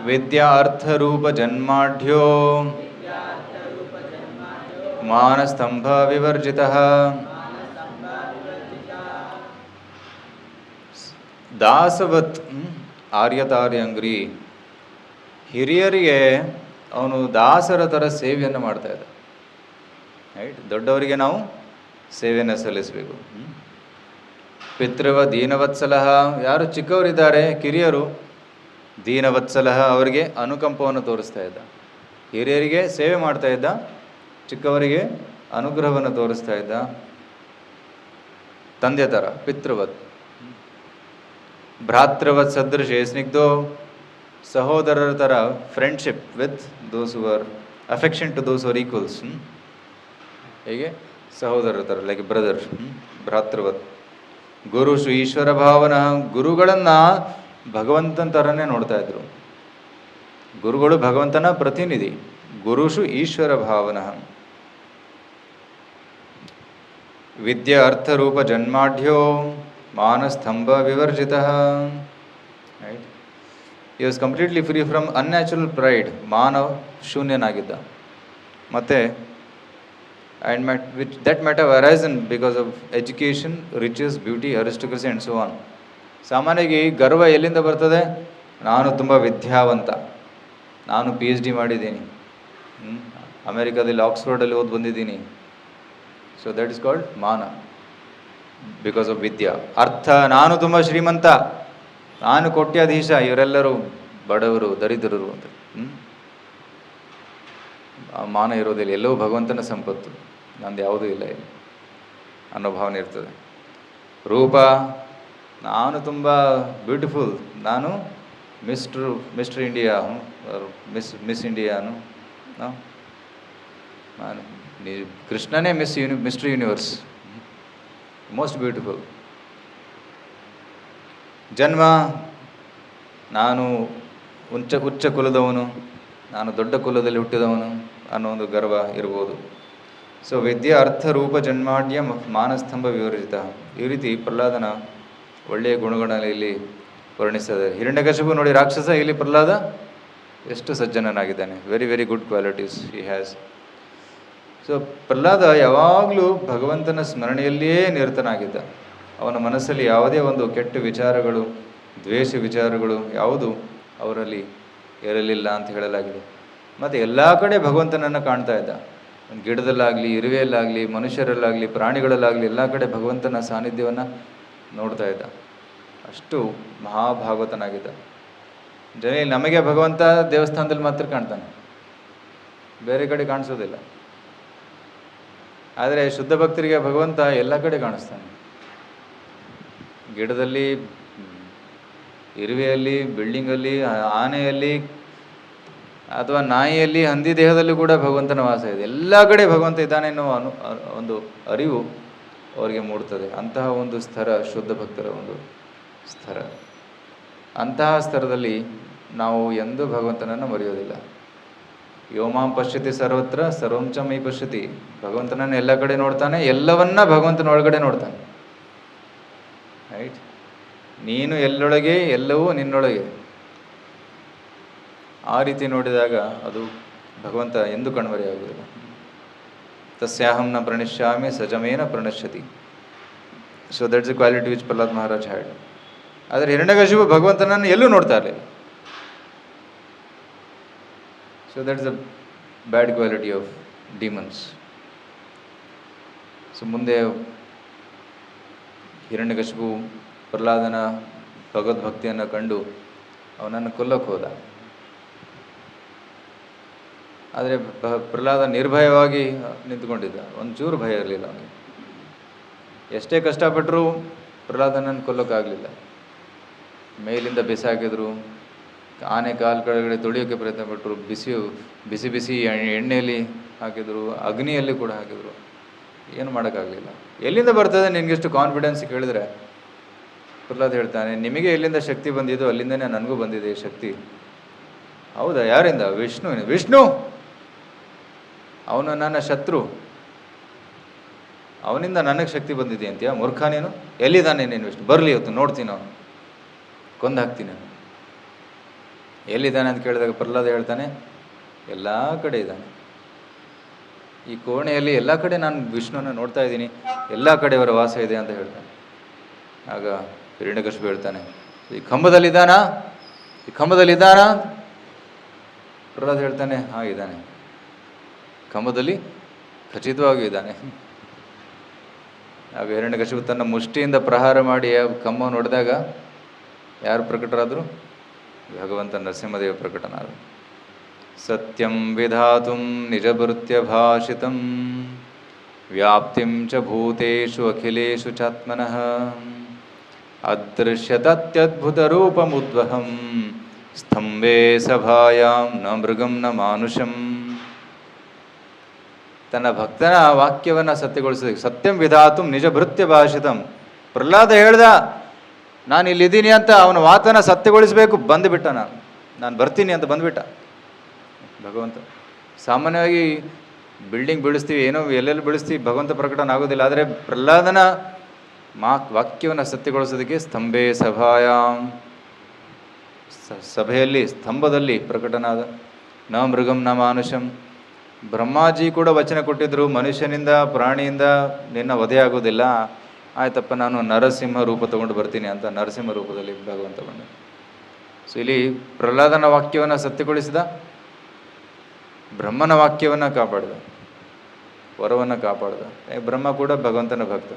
ವಿದ್ಯಾರ್ಥರೂಪ ಜನ್ಮಾಢ್ಯೋ ಮಾನಸ್ತಂಭ ವಿವರ್ಜಿತಃ. ದಾಸವತ್ ಆರ್ಯತಾರ್ಯಂಗ್ರಿ, ಹಿರಿಯರಿಗೆ ಅವನು ದಾಸರ ಥರ ಸೇವೆಯನ್ನು ಮಾಡ್ತಾ ಇದ್ದ. ರೈಟ್. ದೊಡ್ಡವರಿಗೆ ನಾವು ಸೇವೆಯನ್ನು ಸಲ್ಲಿಸಬೇಕು. ಪಿತೃವ ದೀನವತ್ಸಲಃ, ಯಾರು ಚಿಕ್ಕವರಿದ್ದಾರೆ ಕಿರಿಯರು, ದೀನವತ್ಸಲಃ ಅವರಿಗೆ ಅನುಕಂಪವನ್ನು ತೋರಿಸ್ತಾ ಇದ್ದ. ಹಿರಿಯರಿಗೆ ಸೇವೆ ಮಾಡ್ತಾ ಇದ್ದ, ಚಿಕ್ಕವರಿಗೆ ಅನುಗ್ರಹವನ್ನು ತೋರಿಸ್ತಾ ಇದ್ದ. ತಂದೆ ಥರ, ಪಿತೃವತ್. ಭ್ರಾತೃವತ್ ಸದೃಶೇ ಸ್ನಿಗ್ಧೋ, ಸಹೋದರರ ಥರ friendship with those who are affection to those who are equals. ಹೇಗೆ? ಸಹೋದರರ ಥರ, ಲೈಕ್ ಬ್ರದರ್. ಭ್ರಾತೃವತ್. ಗುರುಷು ಈಶ್ವರ ಭಾವನ, ಗುರುಗಳನ್ನು ಭಗವಂತನ ಥರನೇ ನೋಡ್ತಾ ಇದ್ರು. ಗುರುಗಳು ಭಗವಂತನ ಪ್ರತಿನಿಧಿ. ಗುರುಷು ಈಶ್ವರ ಭಾವನ. ವಿದ್ಯಾ ಅರ್ಥರೂಪ ಜನ್ಮಾಢ್ಯೋ ಮಾನಸ್ತಂಭ ವಿವರ್ಜಿತಃ. Right. He was completely free from unnatural pride. ಮಾನವ ಶೂನ್ಯನಾಗಿದ್ದ. ಮತ್ತು that might have arisen because of education, riches, beauty, aristocracy and so on. ಸಾಮಾನ್ಯವಾಗಿ ಗರ್ವ ಎಲ್ಲಿಂದ ಬರ್ತದೆ? ನಾನು ತುಂಬ ವಿದ್ಯಾವಂತ, ನಾನು PhD ಮಾಡಿದ್ದೀನಿ, ಅಮೆರಿಕಾದಲ್ಲಿ ಆಕ್ಸ್ಫರ್ಡಲ್ಲಿ ಓದಿ ಬಂದಿದ್ದೀನಿ. ಸೊ ದಟ್ ಇಸ್ ಕಾಲ್ಡ್ ಮಾನ, ಬಿಕಾಸ್ ಆಫ್ ವಿದ್ಯಾ. ಅರ್ಥ, ನಾನು ತುಂಬ ಶ್ರೀಮಂತ, ನಾನು ಕೋಟ್ಯಾಧೀಶ, ಇವರೆಲ್ಲರೂ ಬಡವರು, ದರಿದ್ರರು ಅಂತ. ಮಾನ ಇರೋದಿಲ್ಲ. ಎಲ್ಲವೂ ಭಗವಂತನ ಸಂಪತ್ತು, ನಂದು ಯಾವುದೂ ಇಲ್ಲ ಅನ್ನೋ ಭಾವನೆ ಇರ್ತದೆ. ರೂಪ, ನಾನು ತುಂಬ ಬ್ಯೂಟಿಫುಲ್, ನಾನು ಮಿಸ್ಟರ್ ಇಂಡಿಯಾ, ಮಿಸ್ ಇಂಡಿಯಾನು. ನಾನು ಕೃಷ್ಣನೇ ಮಿಸ್ಟರ್ ಯೂನಿವರ್ಸ್, ಮೋಸ್ಟ್ ಬ್ಯೂಟಿಫುಲ್. ಜನ್ಮ, ನಾನು ಉಚ್ಚ ಕುಲದವನು, ನಾನು ದೊಡ್ಡ ಕುಲದಲ್ಲಿ ಹುಟ್ಟಿದವನು ಅನ್ನೋ ಒಂದು ಗರ್ವ ಇರ್ಬೋದು. ಸೊ ವಿದ್ಯಾ ಅರ್ಥ ರೂಪ ಜನ್ಮಾಢ್ಯ ಮಾನಸ್ತಂಭ ವಿವರ್ಜಿತ. ಈ ರೀತಿ ಪ್ರಹ್ಲಾದನ ಒಳ್ಳೆಯ ಗುಣಗಳನ್ನು ಇಲ್ಲಿ ವರ್ಣಿಸ್ತದೆ. ಹಿರಣ್ಯಕಶಿಪು ನೋಡಿ ರಾಕ್ಷಸ, ಇಲ್ಲಿ ಪ್ರಹ್ಲಾದ ಎಷ್ಟು ಸಜ್ಜನನಾಗಿದ್ದಾನೆ. Very very good qualities he has. So Prahlada ಯಾವಾಗಲೂ ಭಗವಂತನ ಸ್ಮರಣೆಯಲ್ಲಿಯೇ ನಿರತನಾಗಿದ್ದ. ಅವನ ಮನಸ್ಸಲ್ಲಿ ಯಾವುದೇ ಒಂದು ಕೆಟ್ಟ ವಿಚಾರಗಳು, ದ್ವೇಷ ವಿಚಾರಗಳು ಯಾವುದು ಅವರಲ್ಲಿ ಇರಲಿಲ್ಲ ಅಂತ ಹೇಳಲಾಗಿದೆ. ಮತ್ತು ಎಲ್ಲ ಕಡೆ ಭಗವಂತನನ್ನು ಕಾಣ್ತಾ ಇದ್ದ. ಗಿಡದಲ್ಲಾಗಲಿ, ಇರುವೆಯಲ್ಲಾಗಲಿ, ಮನುಷ್ಯರಲ್ಲಾಗಲಿ, ಪ್ರಾಣಿಗಳಲ್ಲಾಗಲಿ ಎಲ್ಲ ಕಡೆ ಭಗವಂತನ ಸಾನ್ನಿಧ್ಯವನ್ನು ನೋಡ್ತಾ ಇದ್ದ. ಅಷ್ಟು ಮಹಾಭಾಗವತನಾಗಿದ್ದ. ನಮಗೆ ಭಗವಂತ ದೇವಸ್ಥಾನದಲ್ಲಿ ಮಾತ್ರ ಕಾಣ್ತಾನೆ, ಬೇರೆ ಕಡೆ ಕಾಣಿಸೋದಿಲ್ಲ. ಆದರೆ ಶುದ್ಧ ಭಕ್ತರಿಗೆ ಭಗವಂತ ಎಲ್ಲ ಕಡೆ ಕಾಣಿಸ್ತಾನೆ. ಗಿಡದಲ್ಲಿ, ಇರುವೆಯಲ್ಲಿ, ಬಿಲ್ಡಿಂಗಲ್ಲಿ, ಆನೆಯಲ್ಲಿ, ಅಥವಾ ನಾಯಿಯಲ್ಲಿ, ಹಂದಿ ದೇಹದಲ್ಲೂ ಕೂಡ ಭಗವಂತನ ವಾಸ ಇದೆ. ಎಲ್ಲ ಕಡೆ ಭಗವಂತ ಇದ್ದಾನೆ ಎನ್ನುವ ಒಂದು ಅರಿವು ಅವರಿಗೆ ಮೂಡ್ತದೆ. ಅಂತಹ ಒಂದು ಸ್ಥಳ ಶುದ್ಧ ಭಕ್ತರ ಒಂದು ಸ್ಥಳ. ಅಂತಹ ಸ್ತರದಲ್ಲಿ ನಾವು ಎಂದೂ ಭಗವಂತನನ್ನು ಮರೆಯೋದಿಲ್ಲ. ಯೋಮಾಂ ಪಶ್ಯತಿ ಸರ್ವತ್ರ ಸರ್ವಂಚ ಮೈ ಪಶ್ಯತಿ. ಭಗವಂತನನ್ನು ಎಲ್ಲ ಕಡೆ ನೋಡ್ತಾನೆ, ಎಲ್ಲವನ್ನ ಭಗವಂತನ ಒಳಗಡೆ ನೋಡ್ತಾನೆ. ರೈಟ್? ನೀನು ಎಲ್ಲೊಳಗೆ, ಎಲ್ಲವೂ ನಿನ್ನೊಳಗೆ. ಆ ರೀತಿ ನೋಡಿದಾಗ ಅದು ಭಗವಂತ ಎಂದೂ ಕಣ್ಮರೆಯಾಗುವುದಿಲ್ಲ. ತಸ್ಯಾಹಂ ನ ಪ್ರಣಶ್ಯಾಮಿ ಸಜಮೇನ ಪ್ರಣಶ್ಯತಿ. So that's a quality which Prahlad Maharaj had. ಆದರೆ ಹಿರಣ್ಯಕಶಿಪು ಭಗವಂತನನ್ನು ಎಲ್ಲೂ ನೋಡ್ತಾ ಇರಲಿಲ್ಲ. So that's a bad quality of demons. So ಮುಂದೆ ಹಿರಣ್ಯಕಶಿಪು ಪ್ರಹ್ಲಾದನ ಭಗವದ್ಭಕ್ತಿಯನ್ನು ಕಂಡು ಅವನನ್ನು ಕೊಲ್ಲಕ್ಕೆ ಹೋದ. ಆದರೆ ಪ್ರಹ್ಲಾದ ನಿರ್ಭಯವಾಗಿ ನಿಂತ್ಕೊಂಡಿದ್ದ, ಒಂಚೂರು ಭಯ ಇರಲಿಲ್ಲ ಅವನಿಗೆ. ಎಷ್ಟೇ ಕಷ್ಟಪಟ್ಟರೂ ಪ್ರಹ್ಲಾದನನ್ನು ಕೊಲ್ಲೋಕ್ಕಾಗಲಿಲ್ಲ. ಮೇಲಿಂದ ಬಿಸಾಕಿದ್ರು, ಆನೆ ಕಾಲು ಕೆಳಗಡೆ ತೊಳೆಯೋಕ್ಕೆ ಪ್ರಯತ್ನ ಪಟ್ಟರು, ಬಿಸಿ ಬಿಸಿ ಎಣ್ಣೆಯಲ್ಲಿ ಹಾಕಿದರು, ಅಗ್ನಿಯಲ್ಲಿ ಕೂಡ ಹಾಕಿದರು, ಏನು ಮಾಡೋಕ್ಕಾಗಲಿಲ್ಲ. ಎಲ್ಲಿಂದ ಬರ್ತದೆ ನಿನಗೆಷ್ಟು ಕಾನ್ಫಿಡೆನ್ಸ್ ಕೇಳಿದರೆ ಪ್ರಹ್ಲಾದ್ ಹೇಳ್ತಾನೆ, ನಿಮಗೆ ಎಲ್ಲಿಂದ ಶಕ್ತಿ ಬಂದಿದ್ದು ಅಲ್ಲಿಂದನೇ ನನಗೂ ಬಂದಿದೆ ಈ ಶಕ್ತಿ. ಹೌದಾ? ಯಾರಿಂದ? ವಿಷ್ಣು ಅವನು ನನ್ನ ಶತ್ರು, ಅವನಿಂದ ನನಗೆ ಶಕ್ತಿ ಬಂದಿದೆ ಅಂತೀಯ? ಮೂರ್ಖ ನೀನು. ಎಲ್ಲಿದ್ದಾನೆ ನೀನು ವಿಷ್ಣು? ಬರಲಿ, ಇವತ್ತು ನೋಡ್ತೀನಿ, ಅವನು ಕೊಂದು ಹಾಕ್ತೀನಿ. ಎಲ್ಲಿದ್ದಾನೆ ಅಂತ ಕೇಳಿದಾಗ ಪ್ರಹ್ಲಾದ ಹೇಳ್ತಾನೆ, ಎಲ್ಲ ಕಡೆ ಇದ್ದಾನೆ. ಈ ಕೋಣೆಯಲ್ಲಿ ಎಲ್ಲ ಕಡೆ ನಾನು ವಿಷ್ಣುವನ್ನು ನೋಡ್ತಾ ಇದ್ದೀನಿ, ಎಲ್ಲ ಕಡೆ ಅವರ ವಾಸ ಇದೆ ಅಂತ ಹೇಳ್ತಾನೆ. ಆಗ ಹಿರಣ್ಯಕಶಿಪು ಹೇಳ್ತಾನೆ, ಈ ಕಂಬದಲ್ಲಿದ್ದಾನಾ? ಈ ಕಂಬದಲ್ಲಿದ್ದಾನಾ? ಪ್ರಹ್ಲಾದ ಹೇಳ್ತಾನೆ, ಹಾಂ ಇದ್ದಾನೆ, ಕಂಬದಲ್ಲಿ ಖಚಿತವಾಗಿಯೂ ಇದ್ದಾನೆ. ಆಗ ಹಿರಣ್ಯಕಶಿಪು ತನ್ನ ಮುಷ್ಟಿಯಿಂದ ಪ್ರಹಾರ ಮಾಡಿ ಕಂಬ ನೋಡಿದಾಗ ಯಾರು ಪ್ರಕಟರಾದರು? ಭಗವಂತ ನರಸಿಂಹದೇವ ಪ್ರಕಟನಾದರು. ಸತ್ಯಂ ವಿಧಾತುಂ ನಿಜಭೃತ್ಯ ಭಾಷಿತಂ ವ್ಯಾಪ್ತಿಂ ಚ ಭೂತೇಷು ಅಖಿಲೇಷು ಚಾತ್ಮನಃ ಅದೃಶ್ಯತತ್ಯದ್ಭುತ ರೂಪಮುದ್ವಹಂ ಸ್ತಂಭೆ ಸಭಾಯಾಂ ನ ಮೃಗಂ ನ ಮಾನುಷಂ. ತನ್ನ ಭಕ್ತನ ವಾಕ್ಯವನ್ನು ಸತ್ಯಗೊಳಿಸೋದಕ್ಕೆ ಸತ್ಯಂ ವಿಧಾತುಂ ನಿಜ ಭೃತ್ಯ ಭಾಷಿತಂ. ಪ್ರಹ್ಲಾದ ಹೇಳ್ದ, ನಾನು ಇಲ್ಲಿದ್ದೀನಿ ಅಂತ ಅವನ ಮಾತನ್ನು ಸತ್ಯಗೊಳಿಸಬೇಕು. ಬಂದುಬಿಟ್ಟ, ನಾನು ಬರ್ತೀನಿ ಅಂತ ಬಂದುಬಿಟ್ಟ ಭಗವಂತ. ಸಾಮಾನ್ಯವಾಗಿ ಬಿಲ್ಡಿಂಗ್ ಬೀಳಿಸ್ತೀವಿ, ಏನೋ ಎಲ್ಲೆಲ್ಲಿ ಬೀಳಿಸ್ತೀವಿ, ಭಗವಂತ ಪ್ರಕಟನ ಆಗೋದಿಲ್ಲ. ಆದರೆ ಪ್ರಹ್ಲಾದನ ವಾಕ್ಯವನ್ನು ಸತ್ಯಗೊಳಿಸೋದಕ್ಕೆ ಸ್ತಂಭೆ ಸಭಾಯಾಂ, ಸಭೆಯಲ್ಲಿ ಸ್ತಂಭದಲ್ಲಿ ಪ್ರಕಟನಾದ. ನ ಮೃಗಂ ನ ಮಾನುಷಂ. ಬ್ರಹ್ಮಾಜಿ ಕೂಡ ವಚನ ಕೊಟ್ಟಿದ್ದರು, ಮನುಷ್ಯನಿಂದ ಪ್ರಾಣಿಯಿಂದ ನಿನ್ನ ವಧೆಯಾಗೋದಿಲ್ಲ. ಆಯ್ತಪ್ಪ, ನಾನು ನರಸಿಂಹ ರೂಪ ತಗೊಂಡು ಬರ್ತೀನಿ ಅಂತ ನರಸಿಂಹ ರೂಪದಲ್ಲಿ ಭಗವಂತ ಬಂದ. ಸೊ ಇಲ್ಲಿ ಪ್ರಹ್ಲಾದನ ವಾಕ್ಯವನ್ನು ಸತ್ಯಗೊಳಿಸಿದ, ಬ್ರಹ್ಮನ ವಾಕ್ಯವನ್ನು ಕಾಪಾಡಿದ, ವರವನ್ನು ಕಾಪಾಡಿದ. ಬ್ರಹ್ಮ ಕೂಡ ಭಗವಂತನ ಭಕ್ತ.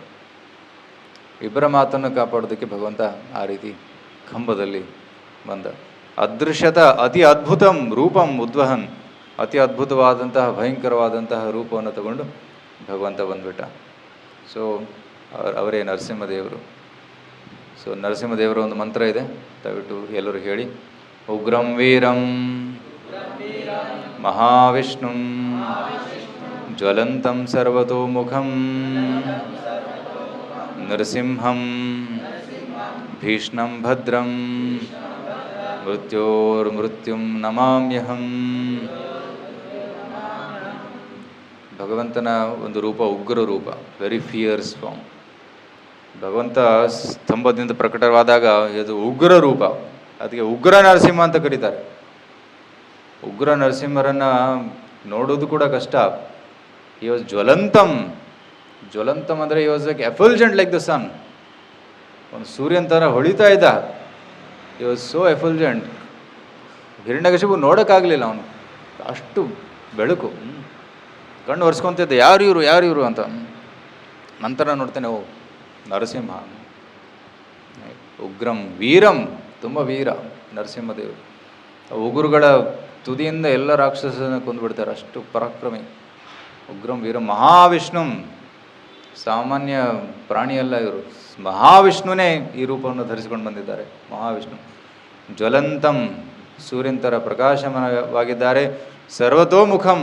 ಇಬ್ಬರ ಮಾತನ್ನು ಕಾಪಾಡೋದಕ್ಕೆ ಭಗವಂತ ಆ ರೀತಿ ಕಂಬದಲ್ಲಿ ಬಂದ. ಅದೃಶ್ಯತ ಅತಿ ಅದ್ಭುತಂ ರೂಪಂ ಉದ್ವಹನ್. ಅತಿ ಅದ್ಭುತವಾದಂತಹ ಭಯಂಕರವಾದಂತಹ ರೂಪವನ್ನು ತಗೊಂಡು ಭಗವಂತ ಬಂದ್ಬಿಟ್ಟ. ಸೊ ಅವರೇ ನರಸಿಂಹದೇವರು. ಸೊ ನರಸಿಂಹದೇವರ ಒಂದು ಮಂತ್ರ ಇದೆ, ದಯವಿಟ್ಟು ಎಲ್ಲರೂ ಹೇಳಿ. ಉಗ್ರಂ ವೀರಂ ಮಹಾವಿಷ್ಣುಂ ಜ್ವಲಂತಂ ಸರ್ವತೋಮುಖಂ ನರಸಿಂಹಂ ಭೀಷ್ಣಂ ಭದ್ರಂ ಮೃತ್ಯೋರ್ಮೃತ್ಯುಂ ನಮಾಮ್ಯಹಂ. ಭಗವಂತನ ಒಂದು ರೂಪ ಉಗ್ರ ರೂಪ, ವೆರಿ ಫಿಯರ್ಸ್ ಫಾರ್ಮ್. ಭಗವಂತ ಸ್ತಂಭದಿಂದ ಪ್ರಕಟವಾದಾಗ ಇದು ಉಗ್ರ ರೂಪ, ಅದಕ್ಕೆ ಉಗ್ರ ನರಸಿಂಹ ಅಂತ ಕರೀತಾರೆ. ಉಗ್ರ ನರಸಿಂಹರನ್ನು ನೋಡೋದು ಕೂಡ ಕಷ್ಟ. ಈ ವಾಸ್ ಜ್ವಲಂತಂ. ಜ್ವಲಂತಂ ಅಂದರೆ ಈ ವಾಸ್ ಲೈಕ್ ಎಫಲ್ಜೆಂಟ್ ಲೈಕ್ ದ ಸನ್. ಒಂದು ಸೂರ್ಯನ ಥರ ಹೊಳಿತಾ ಇದ್ದ. ಈ ವಾಸ್ ಸೋ ಎಫಲ್ಜೆಂಟ್. ಹಿರಣ್ಯಕಶಿಪು ನೋಡೋಕ್ಕಾಗಲಿಲ್ಲ ಅವನು, ಅಷ್ಟು ಬೆಳಕು. ಕಣ್ಣು ಒರೆಸ್ಕೊತಿದ್ದೆ, ಯಾರು ಇವರು ಅಂತ. ನಂತರ ನೋಡ್ತೇನೆ, ಓ ನರಸಿಂಹ. ಉಗ್ರಂ ವೀರಂ, ತುಂಬ ವೀರ ನರಸಿಂಹದೇವರು. ಉಗುರುಗಳ ತುದಿಯಿಂದ ಎಲ್ಲ ರಾಕ್ಷಸನ ಕೊಂದುಬಿಡ್ತಾರೆ, ಅಷ್ಟು ಪರಾಕ್ರಮಿ. ಉಗ್ರಂ ವೀರಂ ಮಹಾವಿಷ್ಣುಂ, ಸಾಮಾನ್ಯ ಪ್ರಾಣಿಯಲ್ಲ ಇವರು, ಮಹಾವಿಷ್ಣುನೇ ಈ ರೂಪವನ್ನು ಧರಿಸಿಕೊಂಡು ಬಂದಿದ್ದಾರೆ. ಮಹಾವಿಷ್ಣು ಜ್ವಲಂತಂ, ಸೂರ್ಯನ ಥರ ಪ್ರಕಾಶಮಾನವಾಗಿದ್ದಾರೆ. ಸರ್ವತೋಮುಖಂ,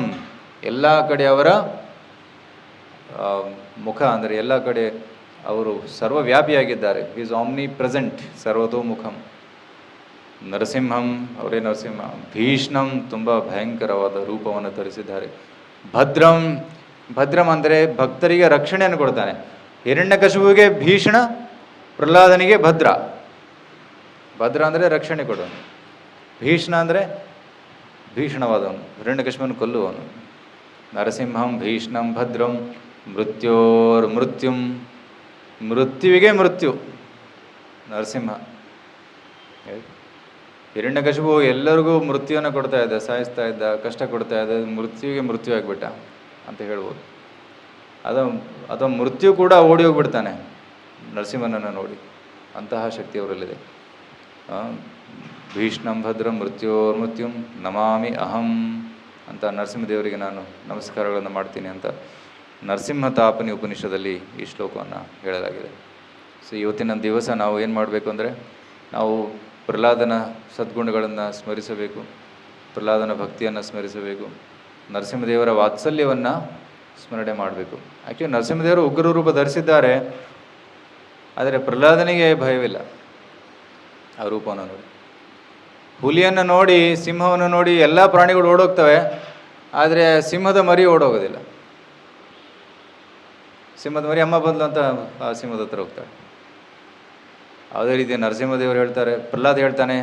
ಎಲ್ಲ ಕಡೆ ಅವರ ಮುಖ ಅಂದರೆ ಎಲ್ಲ ಕಡೆ ಅವರು ಸರ್ವವ್ಯಾಪಿಯಾಗಿದ್ದಾರೆ. ಈಸ್ ಆಮ್ನಿ ಪ್ರೆಸೆಂಟ್, ಸರ್ವತೋಮುಖಂ. ನರಸಿಂಹಂ, ಅವರೇ ನರಸಿಂಹ. ಭೀಷ್ಣಂ, ತುಂಬ ಭಯಂಕರವಾದ ರೂಪವನ್ನು ಧರಿಸಿದ್ದಾರೆ. ಭದ್ರಂ, ಭದ್ರಂ ಅಂದರೆ ಭಕ್ತರಿಗೆ ರಕ್ಷಣೆಯನ್ನು ಕೊಡ್ತಾನೆ. ಹಿರಣ್ಯಕಶಿಪುವಿಗೆ ಭೀಷಣ, ಪ್ರಹ್ಲಾದನಿಗೆ ಭದ್ರ. ಭದ್ರ ಅಂದರೆ ರಕ್ಷಣೆ ಕೊಡುವನು, ಭೀಷಣ ಅಂದರೆ ಭೀಷಣವಾದವನು, ಹಿರಣ್ಯಕಶಿಪುವನ್ನು ಕೊಲ್ಲುವನು. ನರಸಿಂಹಂ ಭೀಷ್ಣಂ ಭದ್ರಂ ಮೃತ್ಯೋರ್ ಮೃತ್ಯುಂ, ಮೃತ್ಯುವಿಗೆ ಮೃತ್ಯು ನರಸಿಂಹ. ಹಿರಣ್ಯಕಶಿಪು ಎಲ್ಲರಿಗೂ ಮೃತ್ಯುವನ್ನು ಕೊಡ್ತಾ ಇದ್ದ, ಸಾಯಿಸ್ತಾ ಇದ್ದ, ಕಷ್ಟ ಕೊಡ್ತಾ ಇದ್ದ, ಮೃತ್ಯುವಿಗೆ ಮೃತ್ಯು ಆಗಿಬಿಟ್ಟ ಅಂತ ಹೇಳ್ಬೋದು. ಅದು ಮೃತ್ಯು ಕೂಡ ಓಡಿ ಹೋಗ್ಬಿಡ್ತಾನೆ ನರಸಿಂಹನನ್ನು ನೋಡಿ, ಅಂತಹ ಶಕ್ತಿ ಅವರಲ್ಲಿದೆ. ಭೀಷ್ಣಂ ಭದ್ರಂ ಮೃತ್ಯೋರ್ ಮೃತ್ಯುಂ ನಮಾಮಿ ಅಹಂ ಅಂತ ನರಸಿಂಹದೇವರಿಗೆ ನಾನು ನಮಸ್ಕಾರಗಳನ್ನು ಮಾಡ್ತೀನಿ ಅಂತ ನರಸಿಂಹ ತಾಪನಿ ಉಪನಿಷದಲ್ಲಿ ಈ ಶ್ಲೋಕವನ್ನು ಹೇಳಲಾಗಿದೆ. ಸೊ ಇವತ್ತಿನ ದಿವಸ ನಾವು ಏನು ಮಾಡಬೇಕು ಅಂದರೆ, ನಾವು ಪ್ರಹ್ಲಾದನ ಸದ್ಗುಣಗಳನ್ನು ಸ್ಮರಿಸಬೇಕು, ಪ್ರಹ್ಲಾದನ ಭಕ್ತಿಯನ್ನು ಸ್ಮರಿಸಬೇಕು, ನರಸಿಂಹದೇವರ ವಾತ್ಸಲ್ಯವನ್ನು ಸ್ಮರಣೆ ಮಾಡಬೇಕು. ಆ್ಯಕ್ಚುಲಿ ನರಸಿಂಹದೇವರು ಉಗ್ರ ರೂಪ ಧರಿಸಿದ್ದಾರೆ, ಆದರೆ ಪ್ರಹ್ಲಾದನಿಗೆ ಭಯವಿಲ್ಲ ಆ ರೂಪವನ್ನು ನೋಡಿ. ಹುಲಿಯನ್ನು ನೋಡಿ, ಸಿಂಹವನ್ನು ನೋಡಿ ಎಲ್ಲ ಪ್ರಾಣಿಗಳು ಓಡೋಗ್ತವೆ, ಆದರೆ ಸಿಂಹದ ಮರಿ ಓಡೋಗೋದಿಲ್ಲ. ಸಿಂಹದ ಮರಿ ಅಮ್ಮ ಬಂದ್ಲು ಅಂತ ಆ ಸಿಂಹದ ಹತ್ರ ಹೋಗ್ತಾಳೆ. ಅದೇ ರೀತಿ ನರಸಿಂಹದೇವರು ಹೇಳ್ತಾರೆ, ಪ್ರಹ್ಲಾದ ಹೇಳ್ತಾನೆ,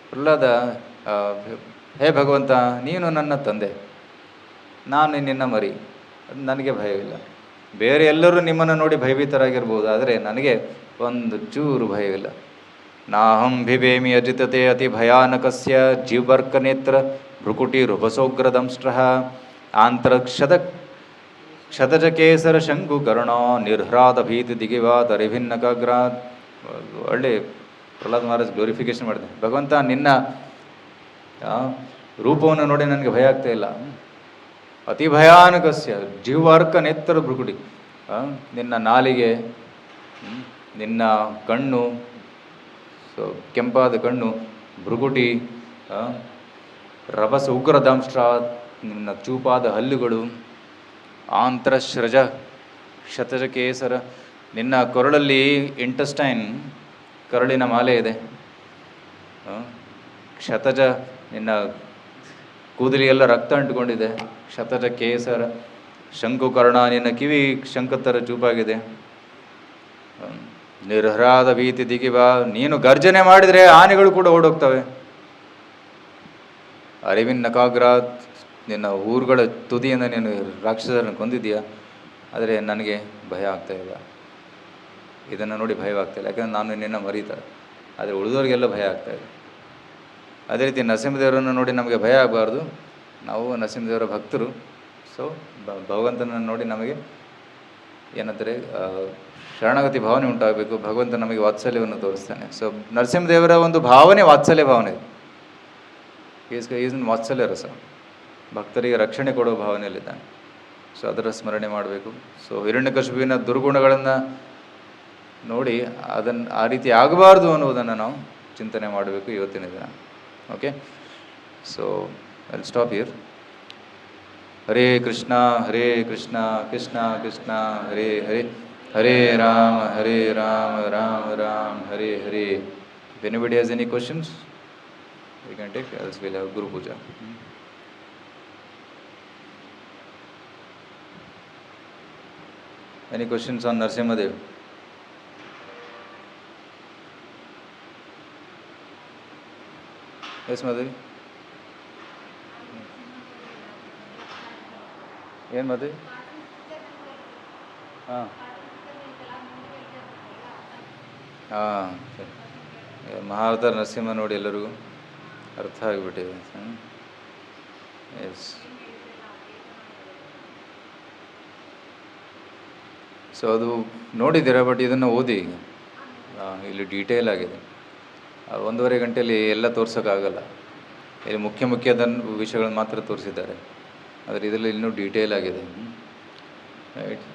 ಪ್ರಹ್ಲಾದ ಹೇ ಭಗವಂತ, ನೀನು ನನ್ನ ತಂದೆ, ನಾನು ನಿನ್ನ ಮರಿ, ನನಗೆ ಭಯವಿಲ್ಲ. ಬೇರೆ ಎಲ್ಲರೂ ನಿಮ್ಮನ್ನು ನೋಡಿ ಭಯಭೀತರಾಗಿರ್ಬೋದು, ಆದರೆ ನನಗೆ ಒಂದು ಚೂರು ಭಯವಿಲ್ಲ. ನಾಹಂ ಬಿಬೇಮಿ ಅಜಿತತೆ ಅತಿ ಭಯಾನಕಸ್ಯ ಜೀವರ್ಕನೇತ್ರ ಭ್ರುಕುಟಿರುಪಸೋಗ್ರದಂಷ್ಟ್ರಃ ಆಂತರಕ್ಷತ ಕ್ಷತಜಕೇಸರ ಶಂಕು ಕರ್ಣ ನಿರ್ಹ್ರಾದ ಭೀತಿ ದಿಗಿವಾದ ರಿಭಿನ್ನಕಾಗ್ರಾತ್. ಒಳ್ಳೆ ಪ್ರಹ್ಲಾದ್ ಮಹಾರಾಜ್ ಗ್ಲೋರಿಫಿಕೇಶನ್ ಮಾಡಿದೆ. ಭಗವಂತ, ನಿನ್ನ ರೂಪವನ್ನು ನೋಡಿ ನನಗೆ ಭಯ ಆಗ್ತಾ ಇಲ್ಲ. ಅತಿ ಭಯಾನಕಸ್ಯ ಜೀವಾರ್ಕ ನೇತ್ರ ಭ್ರುಕುಟಿ, ನಿನ್ನ ನಾಲಿಗೆ, ನಿನ್ನ ಕಣ್ಣು, ಸೊ ಕೆಂಪಾದ ಕಣ್ಣು, ಭ್ರುಕುಟಿ, ರಭಸ ಉಗ್ರದಂಷ್ಟ್ರ, ನಿನ್ನ ಚೂಪಾದ ಹಲ್ಲುಗಳು, ಆಂತರಶ್ರಜ ಶತಜ ಕೇಸರ, ನಿನ್ನ ಕೊರಳಲ್ಲಿ ಇಂಟೆಸ್ಟೈನ್, ಕರಳಿನ ಮಾಲೆ ಇದೆ. ಕ್ಷತಜ, ನಿನ್ನ ಕೂದಲಿಗೆಲ್ಲ ರಕ್ತ ಅಂಟುಕೊಂಡಿದೆ. ಶತಜ ಕೇಸರ ಶಂಕುಕರ್ಣ, ನಿನ್ನ ಕಿವಿ ಶಂಕತ್ತರ ಚೂಪಾಗಿದೆ. ನಿರ್ಹ್ರಾದ ಭೀತಿ ದಿಗಿವ, ನೀನು ಗರ್ಜನೆ ಮಾಡಿದರೆ ಆನೆಗಳು ಕೂಡ ಓಡೋಗ್ತವೆ. ಅರಿವಿನ ನಕಾಗ್ರಾತ್, ನಿನ್ನ ಊರುಗಳ ತುದಿಯಿಂದ ನೀನು ರಾಕ್ಷಸರನ್ನು ಕೊಂದಿದ್ದೀಯ, ಆದರೆ ನನಗೆ ಭಯ ಆಗ್ತಾ ಇಲ್ಲ. ಇದನ್ನು ನೋಡಿ ಭಯವಾಗ್ತಾಯಿಲ್ಲ, ಯಾಕಂದರೆ ನಾನು ನಿನ್ನ ಮರೀತಾರೆ, ಆದರೆ ಉಳಿದವರಿಗೆಲ್ಲ ಭಯ ಆಗ್ತಾಯಿದೆ. ಅದೇ ರೀತಿ ನರಸಿಂಹದೇವರನ್ನು ನೋಡಿ ನಮಗೆ ಭಯ ಆಗಬಾರ್ದು, ನಾವು ನರಸಿಂಹದೇವರ ಭಕ್ತರು. ಸೊ ಭಗವಂತನನ್ನು ನೋಡಿ ನಮಗೆ ಏನಂದರೆ ಶರಣಾಗತಿ ಭಾವನೆ ಉಂಟಾಗಬೇಕು. ಭಗವಂತ ನಮಗೆ ವಾತ್ಸಲ್ಯವನ್ನು ತೋರಿಸ್ತಾನೆ. ಸೊ ನರಸಿಂಹದೇವರ ಒಂದು ಭಾವನೆ ವಾತ್ಸಲ್ಯ ಭಾವನೆ, ಈಸ್ ವಾತ್ಸಲ್ಯ ರಸ, ಭಕ್ತರಿಗೆ ರಕ್ಷಣೆ ಕೊಡೋ ಭಾವನೆಯಲ್ಲಿದ್ದಾನೆ. ಸೊ ಅದರ ಸ್ಮರಣೆ ಮಾಡಬೇಕು. ಸೊ ಹಿರಣ್ಯಕಶಿಪುವಿನ ದುರ್ಗುಣಗಳನ್ನು ನೋಡಿ ಅದನ್ನು ಆ ರೀತಿ ಆಗಬಾರ್ದು ಅನ್ನೋದನ್ನು ನಾವು ಚಿಂತನೆ ಮಾಡಬೇಕು ಇವತ್ತಿನ ದಿನ. Okay, so I stop here. Hare Krishna Krishna Krishna Hare Hare, Hare Rama Rama Rama Hare Hare. If anybody has any questions, we can take, else we'll have Guru Puja. Any questions on Narasimhadev? Yes, Madhavi? ಏನು Madhavi? ಹಾಂ ಸರಿ. ಮಹಾವತಾರ ನರಸಿಂಹ ನೋಡಿ ಎಲ್ಲರಿಗೂ ಅರ್ಥ ಆಗಿಬಿಟ್ಟಿದೆ. ಎಸ್, ಸೊ ಅದು ನೋಡಿದ್ದೀರಾ, but ಇದನ್ನು ಓದಿ, ಇಲ್ಲಿ ಡೀಟೇಲ್ ಆಗಿದೆ. ಒಂದೂವರೆ ಗಂಟೆಯಲ್ಲಿ ಎಲ್ಲ ತೋರ್ಸೋಕ್ಕಾಗಲ್ಲ. ಇಲ್ಲಿ ಮುಖ್ಯದ ವಿಷಯಗಳನ್ನು ಮಾತ್ರ ತೋರಿಸಿದ್ದಾರೆ. ಆದರೆ ಇದರಲ್ಲಿ ಇನ್ನೂ ಡೀಟೇಲ್ ಆಗಿದೆ. ರೈಟ್.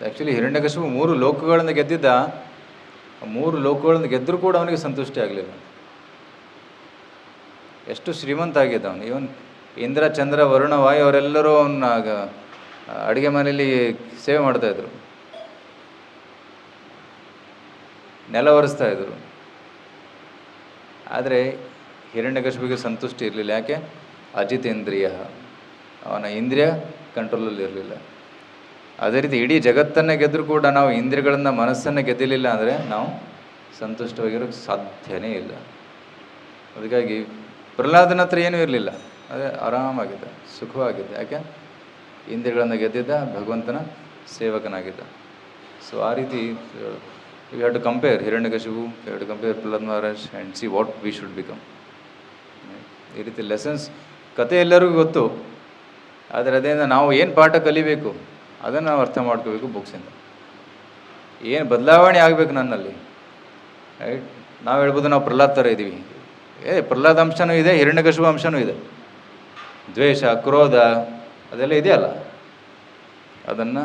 ಆ್ಯಕ್ಚುಲಿ ಹಿರಣ್ಯಕಶಿಪು 3 ಲೋಕಗಳನ್ನು ಗೆದ್ದಿದ್ದ. 3 ಲೋಕಗಳನ್ನು ಗೆದ್ದರೂ ಕೂಡ ಅವನಿಗೆ ಸಂತುಷ್ಟಿ ಆಗಲಿಲ್ಲ. ಎಷ್ಟು ಶ್ರೀಮಂತ ಆಗಿದ್ದ ಅವನು. ಇವನ್ ಇಂದ್ರ, ಚಂದ್ರ, ವರುಣ, ವಾಯು ಅವರೆಲ್ಲರೂ ಅವನ್ನ ಅಡುಗೆ ಮನೆಯಲ್ಲಿ ಸೇವೆ ಮಾಡ್ತಾಯಿದ್ರು, ನೆಲ ಒರೆಸ್ತಾಯಿದ್ರು. ಆದರೆ ಹಿರಣ್ಯಕಶಿಪಿಗೆ ಸಂತುಷ್ಟಿ ಇರಲಿಲ್ಲ. ಯಾಕೆ? ಅಜಿತೇಂದ್ರಿಯ, ಅವನ ಇಂದ್ರಿಯ ಕಂಟ್ರೋಲಲ್ಲಿ ಇರಲಿಲ್ಲ. ಅದೇ ರೀತಿ ಇಡೀ ಜಗತ್ತನ್ನು ಗೆದ್ದರೂ ಕೂಡ ನಾವು ಇಂದ್ರಿಯಗಳನ್ನು, ಮನಸ್ಸನ್ನು ಗೆದ್ದಿಲ್ಲ ಅಂದರೆ ನಾವು ಸಂತುಷ್ಟವಾಗಿರೋಕ್ಕೆ ಸಾಧ್ಯನೇ ಇಲ್ಲ. ಅದಕ್ಕಾಗಿ ಪ್ರಹ್ಲಾದನ ಹತ್ರ ಏನೂ ಇರಲಿಲ್ಲ, ಅದೇ ಆರಾಮಾಗಿದ್ದ, ಸುಖವಾಗಿದ್ದ. ಯಾಕೆ? ಇಂದ್ರಿಯಗಳನ್ನು ಗೆದ್ದಿದ್ದ, ಭಗವಂತನ ಸೇವಕನಾಗಿದ್ದ. ಸೊ ಆ ರೀತಿ you have to compare Hiranyakashipu, you have to compare Prahlad Maharaj and see what we should become. ಈ ರೀತಿ ಲೆಸನ್ಸ್ ಕತೆ ಎಲ್ಲರಿಗೂ ಗೊತ್ತು, ಆದರೆ ಅದರಿಂದ ನಾವು ಏನು ಪಾಠ ಕಲಿಬೇಕು ಅದನ್ನು ನಾವು ಅರ್ಥ ಮಾಡ್ಕೋಬೇಕು ಬುಕ್ಸಿಂದ. ಏನು ಬದಲಾವಣೆ ಆಗಬೇಕು ನನ್ನಲ್ಲಿ. ರೈಟ್. ನಾವು ಹೇಳ್ಬೋದು ನಾವು ಪ್ರಹ್ಲಾದ್ ಥರ ಇದ್ದೀವಿ. ಪ್ರಹ್ಲಾದ ಅಂಶನೂ ಇದೆ, ಹಿರಣ್ಯಕಶಿಪು ಅಂಶನೂ ಇದೆ. ದ್ವೇಷ, ಕ್ರೋಧ ಅದೆಲ್ಲ ಇದೆಯಲ್ಲ, ಅದನ್ನು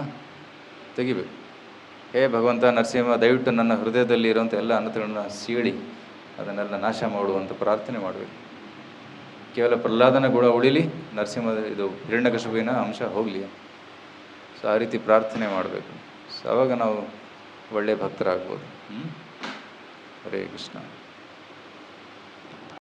ತೆಗಿಬೇಕು. ಭಗವಂತ ನರಸಿಂಹ, ದಯವಿಟ್ಟು ನನ್ನ ಹೃದಯದಲ್ಲಿ ಇರುವಂಥ ಎಲ್ಲ ಅನರ್ಥಗಳನ್ನ ಸೀಳಿ ಅದನ್ನೆಲ್ಲ ನಾಶ ಮಾಡುವಂಥ ಪ್ರಾರ್ಥನೆ ಮಾಡಬೇಕು. ಕೇವಲ ಪ್ರಹ್ಲಾದನ ಗುಣ ಉಳಿಲಿ, ನರಸಿಂಹ ಇದು ಹಿರಣ್ಯಕಶಿಪುವಿನ ಅಂಶ ಹೋಗಲಿ. ಸೊ ಆ ರೀತಿ ಪ್ರಾರ್ಥನೆ ಮಾಡಬೇಕು. ಸೊ ಆವಾಗ ನಾವು ಒಳ್ಳೆಯ ಭಕ್ತರಾಗ್ಬೋದು. ಹರೇ ಕೃಷ್ಣ.